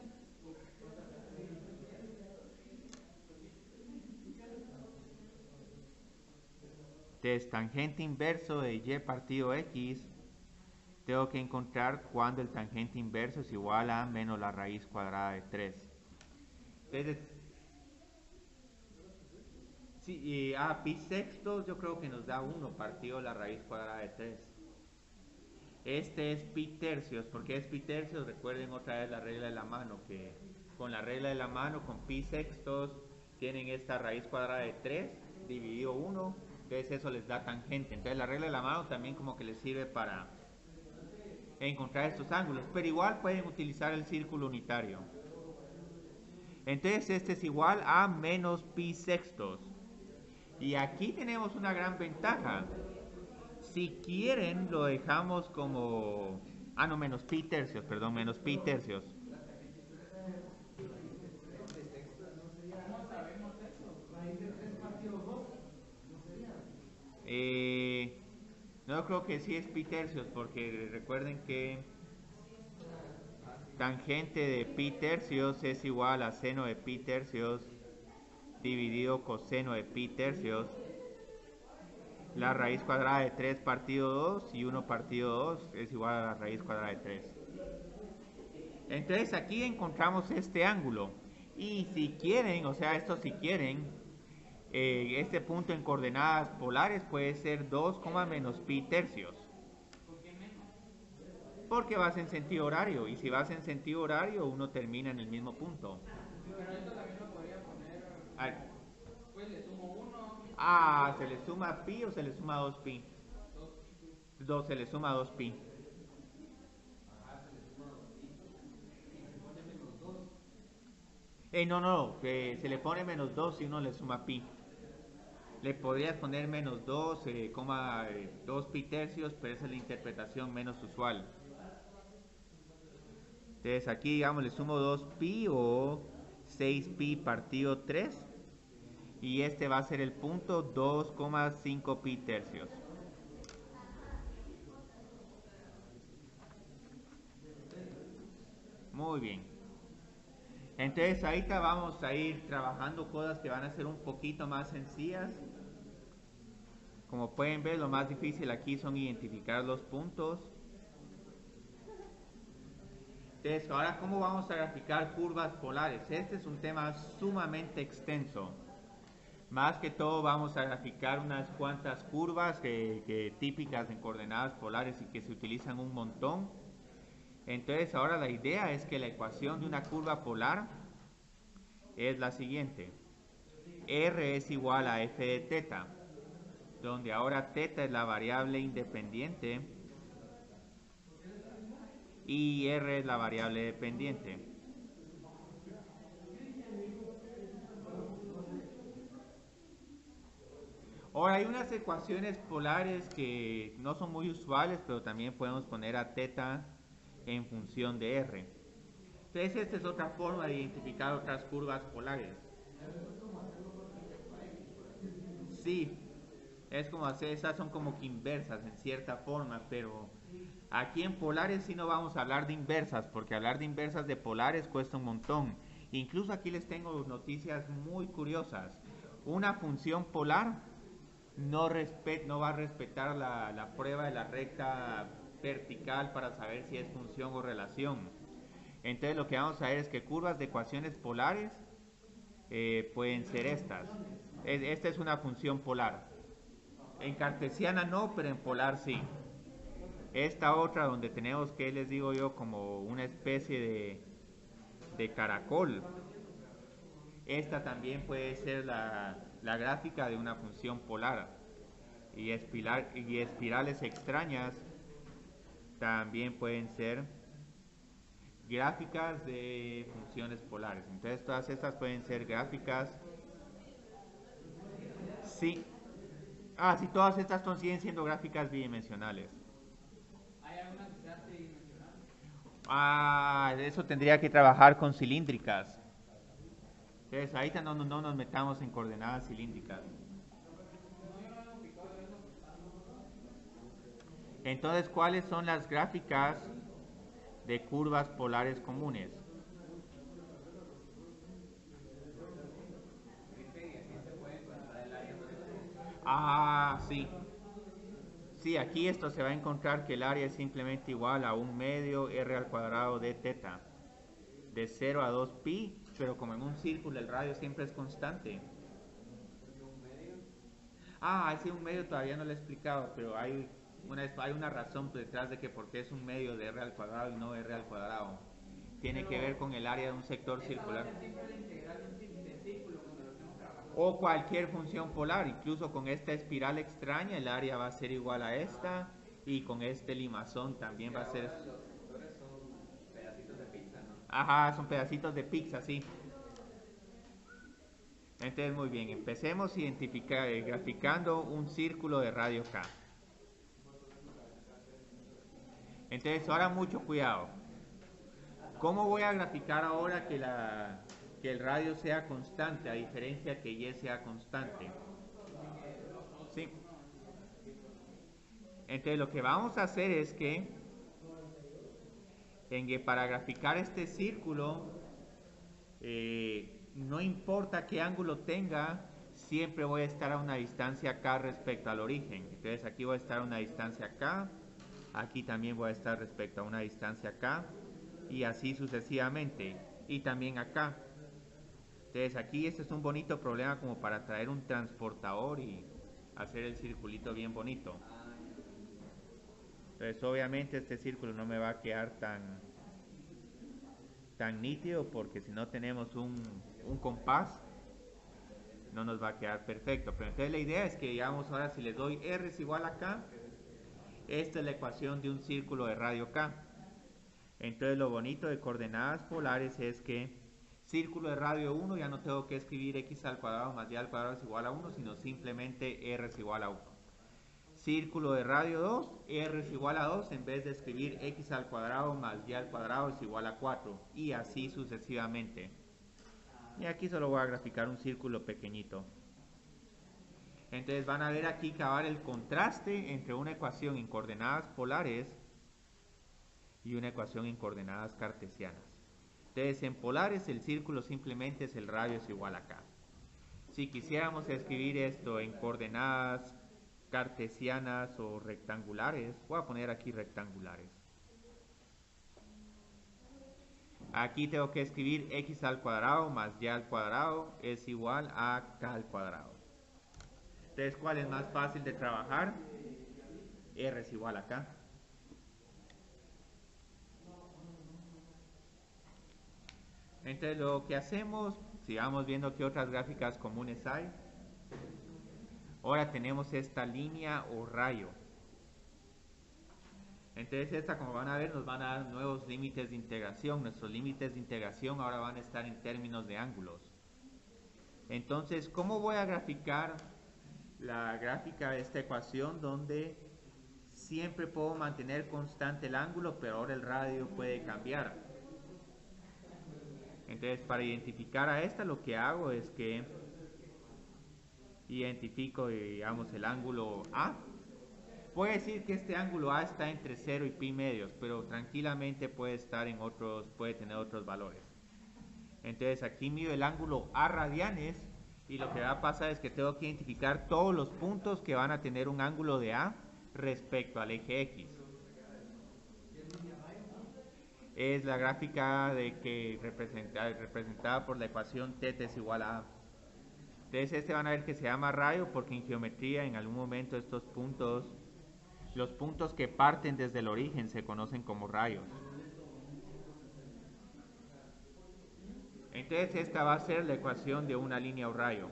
Entonces tangente inverso de y partido x, tengo que encontrar cuando el tangente inverso es igual a menos la raíz cuadrada de 3. Entonces, sí, pi sextos yo creo que nos da 1 partido la raíz cuadrada de 3. Este es pi tercios. ¿Por qué es pi tercios? Recuerden otra vez la regla de la mano, que con la regla de la mano, con pi sextos, tienen esta raíz cuadrada de 3 dividido 1. Entonces eso les da tangente. Entonces la regla de la mano también como que les sirve para encontrar estos ángulos. Pero igual pueden utilizar el círculo unitario. Entonces este es igual a menos pi sextos. Y aquí tenemos una gran ventaja. Si quieren lo dejamos como... Ah, no, menos pi tercios, perdón, menos pi tercios. ¿Cómo sabemos eso? Raíz de 3 partido 2. ¿No sería? No, creo que sí es pi tercios, porque recuerden que tangente de pi tercios es igual a seno de pi tercios dividido coseno de pi tercios. La raíz cuadrada de 3 partido 2 y 1 partido 2 es igual a la raíz cuadrada de 3. Entonces aquí encontramos este ángulo. Y si quieren, o sea, esto si quieren, este punto en coordenadas polares puede ser 2, menos pi tercios. ¿Por qué menos? Porque vas en sentido horario. Y si vas en sentido horario, uno termina en el mismo punto. Pero esto también lo podría poner. Ah, Pues le sumo 1. ¿se le suma pi o se le suma 2 pi? 2, se le suma 2 pi. No, que se le pone menos 2 si uno le suma pi. Le podrías poner menos 2, 2 pi tercios, pero esa es la interpretación menos usual. Entonces aquí, digamos, le sumo 2 pi o 6 pi partido 3. Y este va a ser el punto 2,5 pi tercios. Muy bien. Entonces ahorita vamos a ir trabajando cosas que van a ser un poquito más sencillas. Como pueden ver, lo más difícil aquí son identificar los puntos. Entonces, ahora, ¿cómo vamos a graficar curvas polares? Este es un tema sumamente extenso. Más que todo vamos a graficar unas cuantas curvas típicas en coordenadas polares y que se utilizan un montón. Entonces ahora la idea es que la ecuación de una curva polar es la siguiente. R es igual a f de teta, donde ahora teta es la variable independiente y R es la variable dependiente. Ahora hay unas ecuaciones polares que no son muy usuales, pero también podemos poner a θ en función de r. Entonces esta es otra forma de identificar otras curvas polares. Sí, es como hacer, esas son como que inversas en cierta forma, pero aquí en polares sí no vamos a hablar de inversas, porque hablar de inversas de polares cuesta un montón. Incluso aquí les tengo noticias muy curiosas. Una función polar no va a respetar la prueba de la recta vertical para saber si es función o relación. Entonces lo que vamos a ver es que curvas de ecuaciones polares pueden ser estas. Esta es una función polar. En cartesiana no, pero en polar sí. Esta otra donde tenemos que, les digo yo, como una especie de caracol. Esta también puede ser la gráfica de una función polar. Y espirales extrañas también pueden ser gráficas de funciones polares. Entonces todas estas pueden ser gráficas. Sí. Ah, sí, todas estas siguen siendo gráficas bidimensionales. ¿Hay alguna que sea tridimensional? Ah, eso tendría que trabajar con cilíndricas. Entonces ahorita no nos metamos en coordenadas cilíndricas. Entonces, ¿cuáles son las gráficas de curvas polares comunes? Ah, sí. Sí, aquí esto se va a encontrar que el área es simplemente igual a 1/2 r al cuadrado de θ. De 0 a 2 pi, pero como en un círculo el radio siempre es constante. Ah, ese 1/2 todavía no lo he explicado, pero hay una razón detrás de que por qué es 1/2 de r al cuadrado y no r al cuadrado. Tiene que ver con el área de un sector circular. O cualquier función polar, incluso con esta espiral extraña el área va a ser igual a esta, y con este limazón también va a ser... Los sectores son pedacitos de pizza, ¿no? Ajá, son pedacitos de pizza, sí. Entonces, muy bien, empecemos graficando un círculo de radio K. Entonces, ahora mucho cuidado. ¿Cómo voy a graficar ahora que el radio sea constante, a diferencia que Y sea constante? Sí. Entonces, lo que vamos a hacer es que para graficar este círculo, no importa qué ángulo tenga, siempre voy a estar a una distancia K respecto al origen. Entonces aquí voy a estar a una distancia K, aquí también voy a estar respecto a una distancia K, y así sucesivamente, y también acá. Entonces aquí este es un bonito problema como para traer un transportador y hacer el circulito bien bonito. Entonces obviamente este círculo no me va a quedar tan nítido, porque si no tenemos un compás no nos va a quedar perfecto. Pero entonces la idea es que, digamos, ahora si les doy R es igual a K, esta es la ecuación de un círculo de radio K. Entonces lo bonito de coordenadas polares es que círculo de radio 1 ya no tengo que escribir x al cuadrado más y al cuadrado es igual a 1, sino simplemente r es igual a 1. Círculo de radio 2, r es igual a 2, en vez de escribir x al cuadrado más y al cuadrado es igual a 4, y así sucesivamente. Y aquí solo voy a graficar un círculo pequeñito. Entonces van a ver aquí que va a haber el contraste entre una ecuación en coordenadas polares y una ecuación en coordenadas cartesianas. Entonces en polares el círculo simplemente es el radio es igual a K. Si quisiéramos escribir esto en coordenadas cartesianas o rectangulares, voy a poner aquí rectangulares. Aquí tengo que escribir x al cuadrado más y al cuadrado es igual a K al cuadrado. Entonces, ¿cuál es más fácil de trabajar? R es igual a K. Entonces, lo que hacemos, sigamos viendo qué otras gráficas comunes hay. Ahora tenemos esta línea o rayo. Entonces esta, como van a ver, nos van a dar nuevos límites de integración. Nuestros límites de integración ahora van a estar en términos de ángulos. Entonces, ¿cómo voy a graficar la gráfica de esta ecuación donde siempre puedo mantener constante el ángulo, pero ahora el radio puede cambiar. Entonces, para identificar a esta, lo que hago es que identifico, digamos, el ángulo A. Puede decir que este ángulo A está entre 0 y pi medios, pero tranquilamente puede estar en otros, puede tener otros valores. Entonces aquí mido el ángulo A radianes y lo que va a pasar es que tengo que identificar todos los puntos que van a tener un ángulo de A respecto al eje X. Es la gráfica de que representada por la ecuación θ es igual a A. Entonces van a ver que se llama radio porque en geometría en algún momento estos puntos, los puntos que parten desde el origen se conocen como rayos. Entonces esta va a ser la ecuación de una línea o rayo.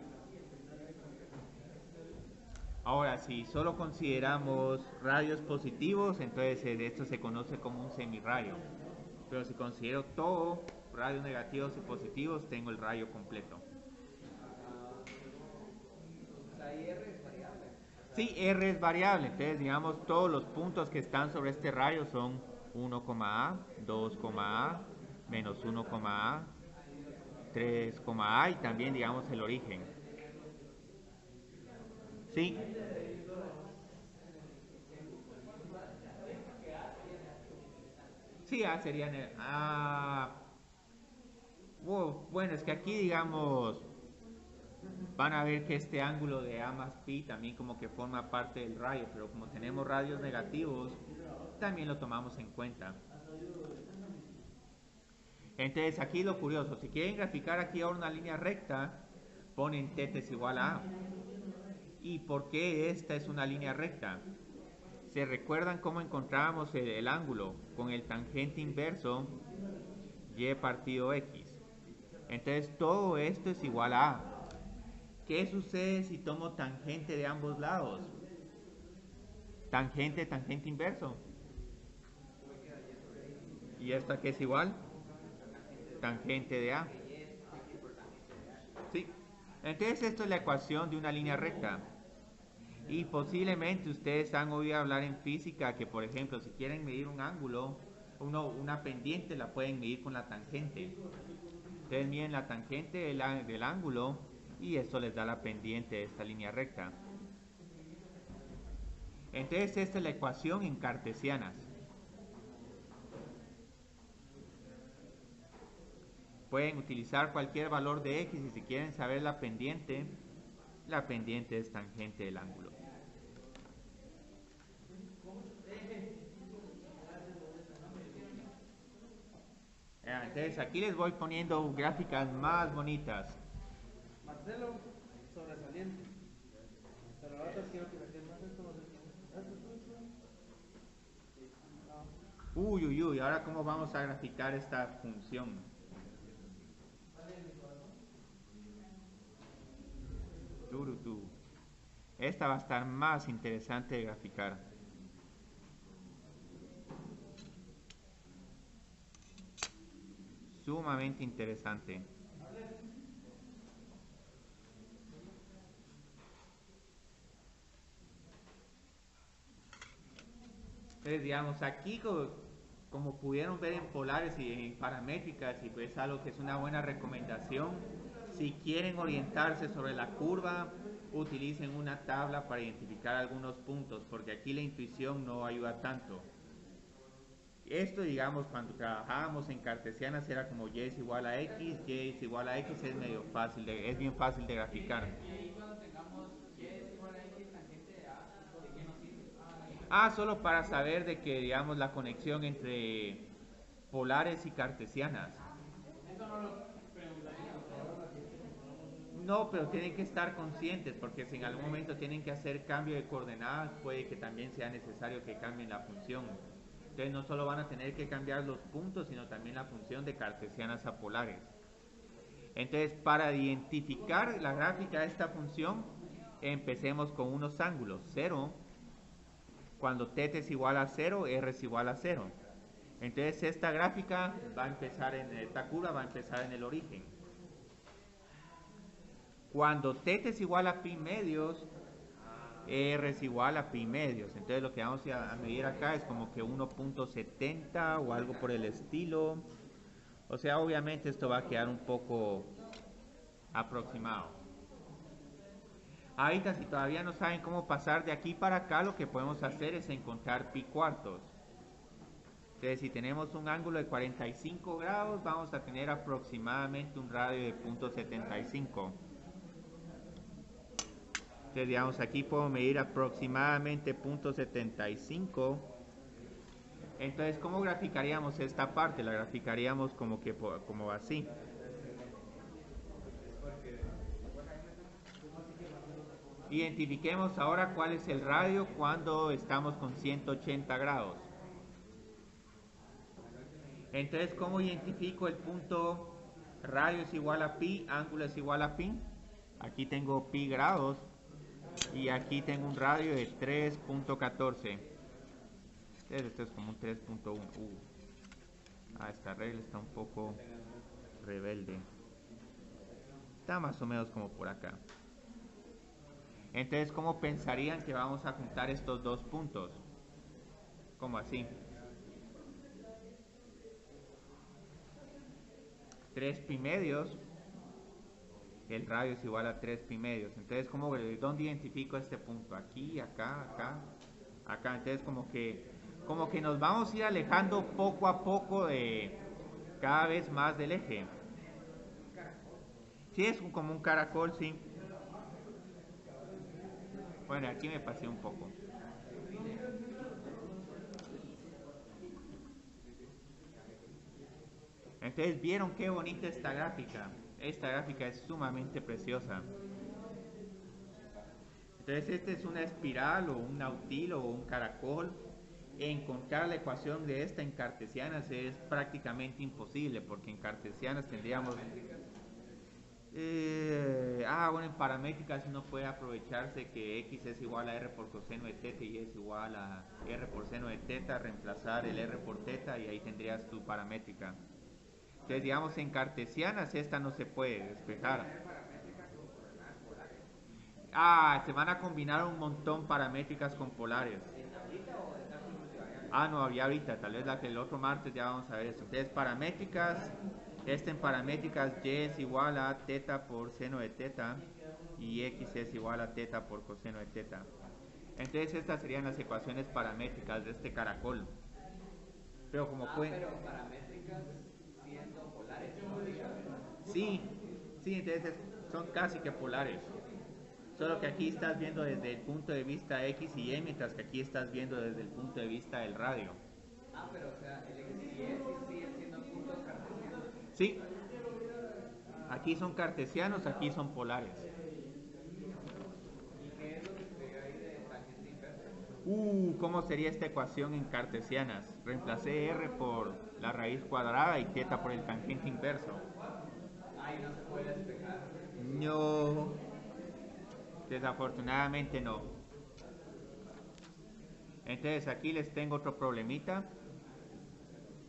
Ahora, si solo consideramos rayos positivos, entonces esto se conoce como un semirrayo. Pero si considero todo, rayos negativos y positivos, tengo el rayo completo. O sea, ahí R es variable. Sí, R es variable. Entonces, digamos, todos los puntos que están sobre este rayo son 1,A, 2,A, menos 1,A, 3,A y también, digamos, el origen. Sí. Sí, A serían bueno, es que aquí, digamos, van a ver que este ángulo de A más pi también como que forma parte del rayo, pero como tenemos radios negativos, también lo tomamos en cuenta. Entonces aquí lo curioso, si quieren graficar aquí ahora una línea recta, ponen θ es igual a A. ¿Y por qué esta es una línea recta? ¿Se recuerdan cómo encontrábamos el ángulo? Con el tangente inverso y partido x. Entonces todo esto es igual a A. ¿Qué sucede si tomo tangente de ambos lados? Tangente, tangente inverso. ¿Y esta qué es igual? Tangente de A. Sí. Entonces esto es la ecuación de una línea recta. Y posiblemente ustedes han oído hablar en física que, por ejemplo, si quieren medir un ángulo, una pendiente la pueden medir con la tangente. Ustedes miden la tangente del ángulo y eso les da la pendiente de esta línea recta. Entonces esta es la ecuación en cartesianas. Pueden utilizar cualquier valor de x y si quieren saber la pendiente es tangente del ángulo. Entonces aquí les voy poniendo gráficas más bonitas. Marcelo, sobresaliente. Pero la otra quiero que me quede más esto. Uy, uy, uy, ahora cómo vamos a graficar esta función. Turutu. Esta va a estar más interesante de graficar. Sumamente interesante. Entonces, digamos, aquí como pudieron ver en polares y en paramétricas, y pues algo que es una buena recomendación, si quieren orientarse sobre la curva, utilicen una tabla para identificar algunos puntos, porque aquí la intuición no ayuda tanto. Esto, digamos, cuando trabajábamos en cartesianas era como y es igual a x, y es igual a x es medio fácil, es bien fácil de graficar. Y ahí cuando tengamos y es igual a x tangente de A, ¿de qué nos sirve? Solo para saber de que, digamos, la conexión entre polares y cartesianas. Eso no lo preguntaría. No, pero tienen que estar conscientes porque si en algún momento tienen que hacer cambio de coordenadas, puede que también sea necesario que cambien la función. Entonces no solo van a tener que cambiar los puntos, sino también la función de cartesianas a polares. Entonces, para identificar la gráfica de esta función, empecemos con unos ángulos. 0, cuando θ es igual a 0, r es igual a 0. Entonces esta gráfica va a empezar esta curva va a empezar en el origen. Cuando θ es igual a pi medios, R es igual a pi medios. Entonces lo que vamos a medir acá es como que 1.70 o algo por el estilo. O sea, obviamente esto va a quedar un poco aproximado. Ahorita, si todavía no saben cómo pasar de aquí para acá, lo que podemos hacer es encontrar pi cuartos. Entonces, si tenemos un ángulo de 45 grados, vamos a tener aproximadamente un radio de 0.75. Entonces, digamos, aquí puedo medir aproximadamente 0.75. Entonces, ¿cómo graficaríamos esta parte? La graficaríamos como así. Identifiquemos ahora cuál es el radio cuando estamos con 180 grados. Entonces, ¿cómo identifico el punto? Radio es igual a pi, ángulo es igual a pi. Aquí tengo pi grados y aquí tengo un radio de 3.14. Entonces, esto es como un 3.1. Esta regla está un poco rebelde. Está más o menos como por acá. Entonces, ¿cómo pensarían que vamos a juntar estos dos puntos? ¿Cómo así? 3 pi medios, el radio es igual a 3 pi medios. Entonces, ¿dónde identifico este punto? Aquí, acá, acá, acá. Entonces, como que nos vamos a ir alejando poco a poco de cada vez más del eje. Sí, es como un caracol, sí. Bueno, aquí me pasé un poco. Entonces, ¿vieron qué bonita esta gráfica? Esta gráfica es sumamente preciosa. Entonces, esta es una espiral o un nautil o un caracol. Encontrar la ecuación de esta en cartesianas es prácticamente imposible, porque en cartesianas tendríamos... bueno, en paramétricas uno puede aprovecharse que x es igual a r por coseno de teta y es igual a r por seno de teta, reemplazar el r por teta y ahí tendrías tu paramétrica. Entonces, digamos, en cartesianas esta no se puede despejar. Se van a combinar un montón paramétricas con polares. No había ahorita, tal vez el otro martes ya vamos a ver eso. Entonces, paramétricas, en paramétricas y es igual a teta por seno de teta y x es igual a teta por coseno de teta. Entonces, estas serían las ecuaciones paramétricas de este caracol. Pero como pero paramétricas siendo polares, ¿no? Sí, entonces son casi que polares. Solo que aquí estás viendo desde el punto de vista X y Y, mientras que aquí estás viendo desde el punto de vista del radio. Pero o sea, el X y Y siguen siendo puntos cartesianos. Sí. Aquí son cartesianos, aquí son polares. ¿Y qué es lo que se ve ahí de tangente inversa? ¿Cómo sería esta ecuación en cartesianas? Reemplacé R por la raíz cuadrada y teta por el tangente inverso. Y no se puede despejar. No. Desafortunadamente no. Entonces aquí les tengo otro problemita.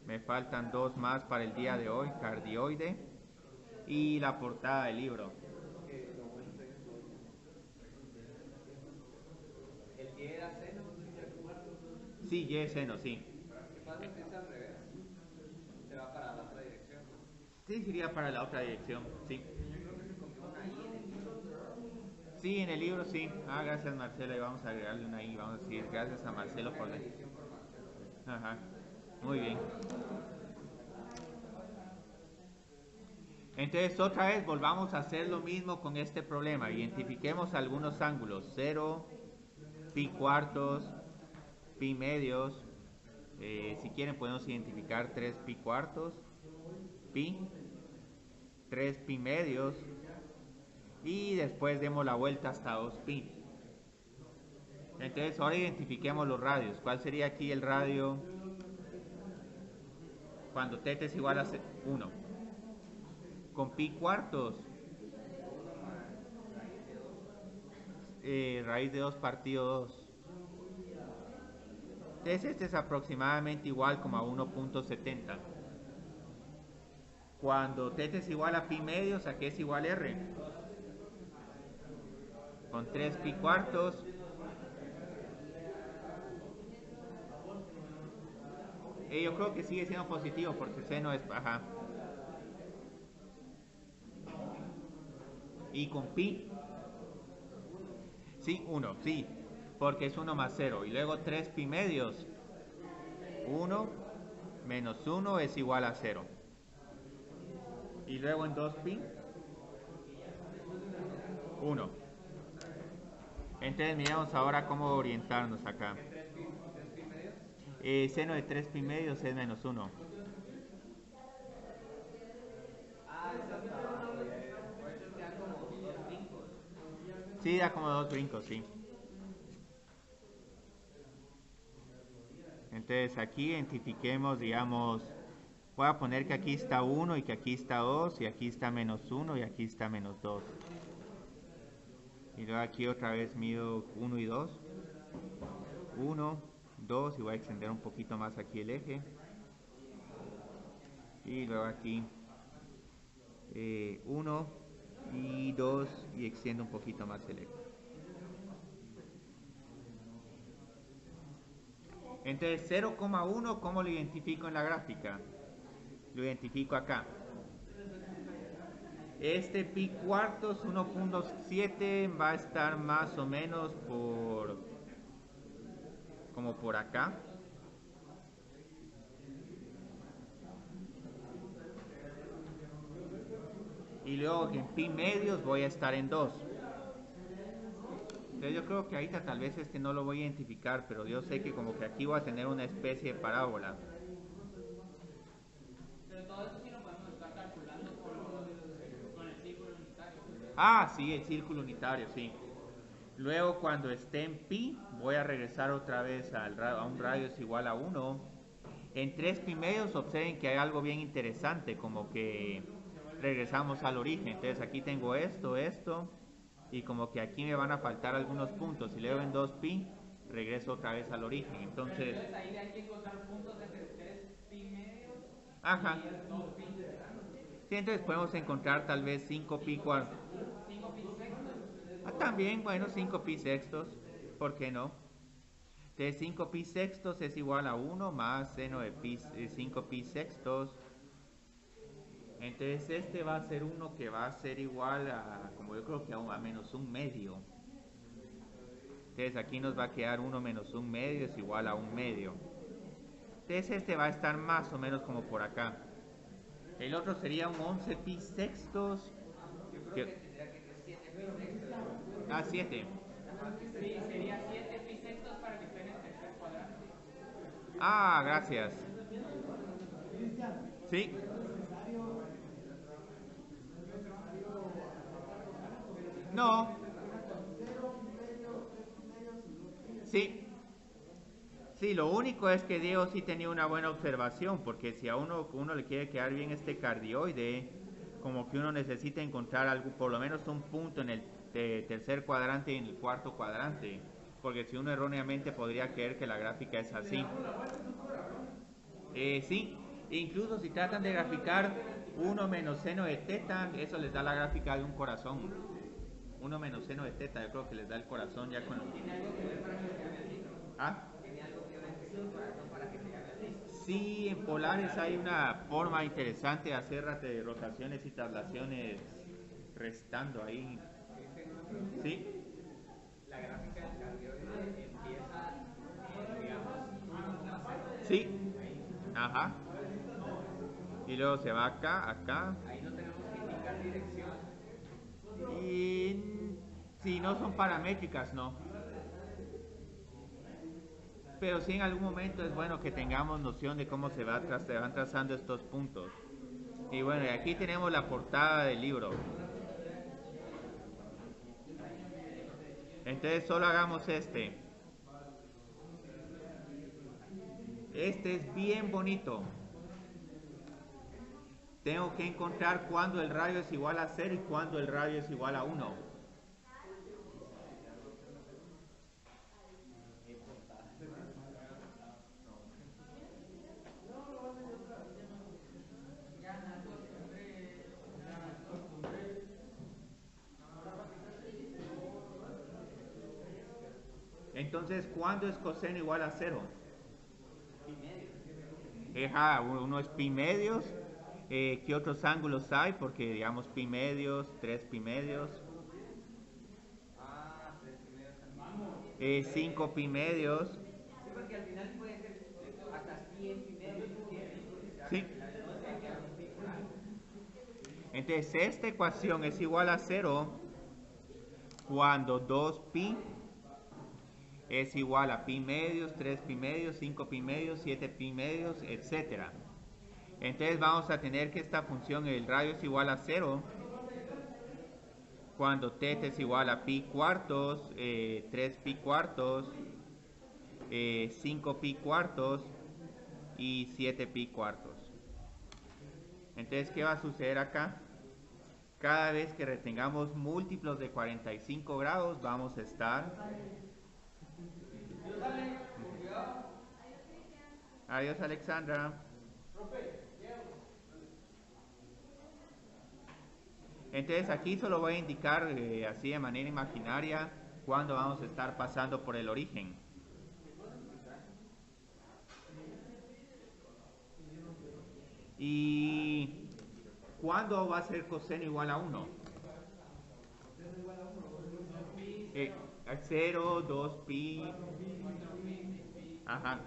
Me faltan dos más para el día de hoy, cardioide y la portada del libro. ¿El Y era seno? Sí, Y es seno, sí. ¿Qué pasa si es al revés? Se va para la otra dirección, ¿no? Sí, sería para la otra dirección, sí. Yo creo que se comió una I en el libro. Sí, en el libro sí. Gracias Marcelo, y vamos a agregarle una I, vamos a decir gracias a Marcelo por la edición. Ajá, muy bien. Entonces otra vez volvamos a hacer lo mismo con este problema. Identifiquemos algunos ángulos, 0, pi cuartos, pi medios. Si quieren podemos identificar 3 pi cuartos, pi, 3 pi medios y después demos la vuelta hasta 2 pi. Entonces ahora identifiquemos los radios. ¿Cuál sería aquí el radio cuando teta es igual a 1? Con pi cuartos, raíz de 2 partido 2. Entonces este es aproximadamente igual como a 1.70. Cuando teta es igual a pi medios, aquí es igual r. Con 3 pi cuartos, Yo creo que sigue siendo positivo porque seno es... Ajá. Y con pi, sí, 1, sí, porque es 1 más 0. Y luego 3 pi medios, 1 menos 1 es igual a 0. Y luego en 2 pi, 1. Entonces miramos ahora cómo orientarnos acá. ¿Tres pi medios? Seno de 3 pi medios es menos 1. Ah, es hasta abajo, ya. Por eso quedan como dos brincos. Sí, da como 2 brincos, sí. Entonces aquí identifiquemos, digamos, voy a poner que aquí está 1 y que aquí está 2 y aquí está menos 1 y aquí está menos 2. Y luego aquí otra vez mido 1 y 2. 1, 2 y voy a extender un poquito más aquí el eje. Y luego aquí 1 y 2 y extiendo un poquito más el eje. Entonces 0,1, ¿cómo lo identifico en la gráfica? Lo identifico acá. Este pi cuartos 1.7 va a estar más o menos como por acá. Y luego en pi medios voy a estar en 2. Entonces yo creo que ahorita tal vez no lo voy a identificar, pero yo sé que como que aquí voy a tener una especie de parábola. Pero todo eso sí lo podemos estar calculando con el círculo unitario. Ah, sí, el círculo unitario, sí. Luego cuando esté en pi, voy a regresar otra vez a un radio es igual a 1. En 3 pi medios observen que hay algo bien interesante, como que regresamos al origen. Entonces aquí tengo esto, y como que aquí me van a faltar algunos puntos. Y luego en 2 pi, regreso otra vez al origen. Entonces, Entonces ahí hay que encontrar puntos entre 3 pi medios ajá. y 2 pi. Sí, entonces podemos encontrar tal vez 5 pi cuartos. 5 pi sextos. Ah, también, bueno, 5 pi sextos. ¿Por qué no? Entonces 5 pi sextos es igual a 1 más seno de 5 pi sextos. Entonces este va a ser uno que va a ser igual a, como yo creo que a menos un medio. Entonces aquí nos va a quedar 1 menos un medio es igual a un medio. Entonces este va a estar más o menos como por acá. El otro sería un 11 pi sextos. Yo creo que tendría que ser 7 pi sextos. Ah, 7. Sí, sería 7 pi sextos para que esté en el tercer cuadrante. Ah, gracias. Sí. No. Sí. Sí, lo único es que Diego sí tenía una buena observación, porque si a uno le quiere quedar bien este cardioide, como que uno necesita encontrar algo, por lo menos un punto en el tercer cuadrante y en el cuarto cuadrante, porque si uno erróneamente podría creer que la gráfica es así. Sí, incluso si tratan de graficar 1 menos seno de teta, eso les da la gráfica de un corazón. 1 menos seno de teta, yo creo que les da el corazón ya con... ¿Ah? Sí, en polares hay una forma interesante de hacer rotaciones y traslaciones restando ahí. ¿Sí? La gráfica del cardioide empieza, digamos, Sí. Ajá. Y luego se va acá, acá. ahí no tenemos que indicar dirección. Y si no son paramétricas, no. Pero sí en algún momento es bueno que tengamos noción de cómo se van trazando estos puntos. Y bueno, y aquí tenemos la portada del libro. Entonces solo hagamos este. Este es bien bonito. Tengo que encontrar cuándo el radio es igual a 0 y cuándo el radio es igual a 1. Entonces, ¿cuándo es coseno igual a 0? Uno es pi medios. ¿Qué otros ángulos hay? Porque digamos pi medios, 3 pi medios, Ah, 3 primeros también. 5 pi medios. Sí, porque al final puede ser hasta 100 primeros si quieres. O sea, que Sí. al final no se va a quedar un pi por algo. Entonces esta ecuación es igual a 0 cuando 2pi es igual a pi medios, 3 pi medios, 5 pi medios, 7 pi medios, etcétera. Entonces vamos a tener que esta función, el radio es igual a 0 cuando θ es igual a pi cuartos, 3 pi cuartos, 5 pi cuartos y 7 pi cuartos. Entonces, ¿qué va a suceder acá? Cada vez que retengamos múltiplos de 45 grados, vamos a estar... Adiós, Alexandra. Entonces aquí solo voy a indicar así de manera imaginaria cuándo vamos a estar pasando por el origen. ¿Y cuándo va a ser coseno igual a 1? 0, 2 pi, ajá,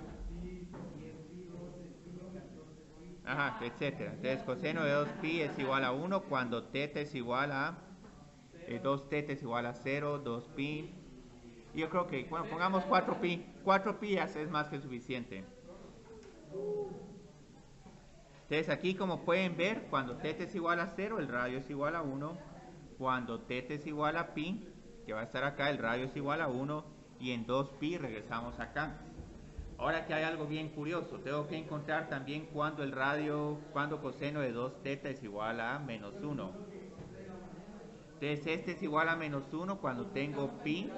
ajá, etcétera. Entonces coseno de 2 pi es igual a 1 cuando θ es igual a 2 θ es igual a 0, 2 pi. Y yo creo que, bueno, pongamos 4 pi. 4 pi es más que suficiente. Entonces aquí, como pueden ver, cuando θ es igual a 0, el radio es igual a 1. Cuando θ es igual a pi, que va a estar acá, el radio es igual a 1. Y en 2 pi regresamos acá. Ahora que hay algo bien curioso, tengo que encontrar también cuando el radio, cuando coseno de 2θ es igual a menos 1. Entonces este es igual a menos 1 cuando tengo pi.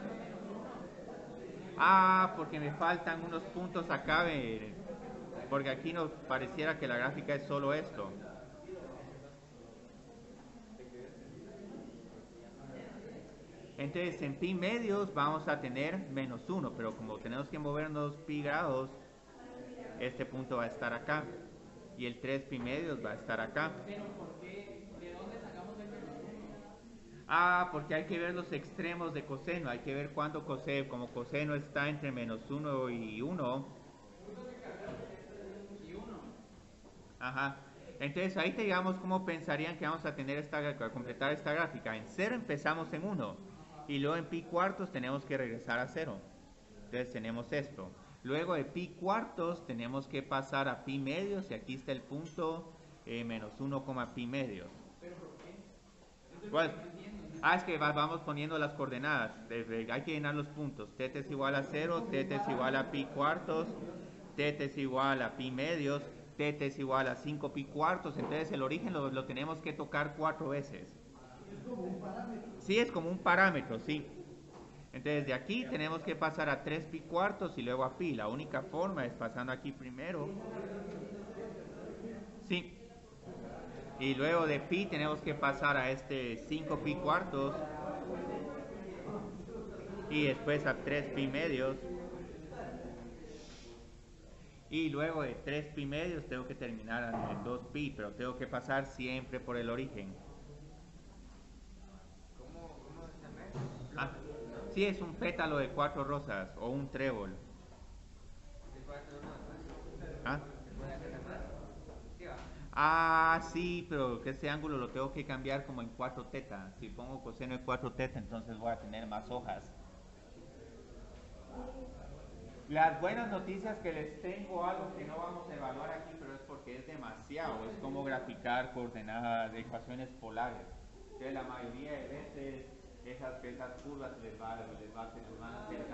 Porque me faltan unos puntos acá, porque aquí nos pareciera que la gráfica es solo esto. Entonces en pi medios vamos a tener menos 1, pero como tenemos que movernos pi grados, este punto va a estar acá. Y el 3 pi medios va a estar acá. Pero ¿por qué? ¿De dónde sacamos el menos uno? Porque hay que ver los extremos de coseno. Hay que ver cuánto coseno, como coseno está entre menos 1 y 1. Y uno. Ajá. Entonces ahí te digamos cómo pensarían que vamos a tener a completar esta gráfica. En 0 empezamos en 1 y luego en pi cuartos tenemos que regresar a 0. Entonces tenemos esto. Luego de pi cuartos tenemos que pasar a pi medios y aquí está el punto menos 1, pi medios. ¿Pero por qué? ¿Cuál? Es que vamos poniendo las coordenadas. Hay que llenar los puntos. θ es igual a 0, θ es igual a pi cuartos, θ es igual a pi medios, θ es igual a 5 pi cuartos. Entonces el origen lo tenemos que tocar 4 veces. ¿Es como un parámetro? Sí, es como un parámetro, sí. Entonces de aquí tenemos que pasar a 3 pi cuartos y luego a pi. La única forma es pasando aquí primero. Sí. Y luego de pi tenemos que pasar a este 5 pi cuartos. Y después a 3 pi medios. Y luego de 3 pi medios tengo que terminar en 2 pi, pero tengo que pasar siempre por el origen. ¿Cómo se llama? Sí, es un pétalo de 4 rosas o un trébol. ¿Se puede hacer uno después? ¿Ah? ¿Se puede hacer después? Sí, va. Sí, pero que ese ángulo lo tengo que cambiar como en 4θ. Si pongo coseno de 4θ, entonces voy a tener más hojas. Las buenas noticias que les tengo, algo que no vamos a evaluar aquí, pero es porque es demasiado, es como graficar coordenadas de ecuaciones polares. Que la mayoría de veces esas curvas les van a hacer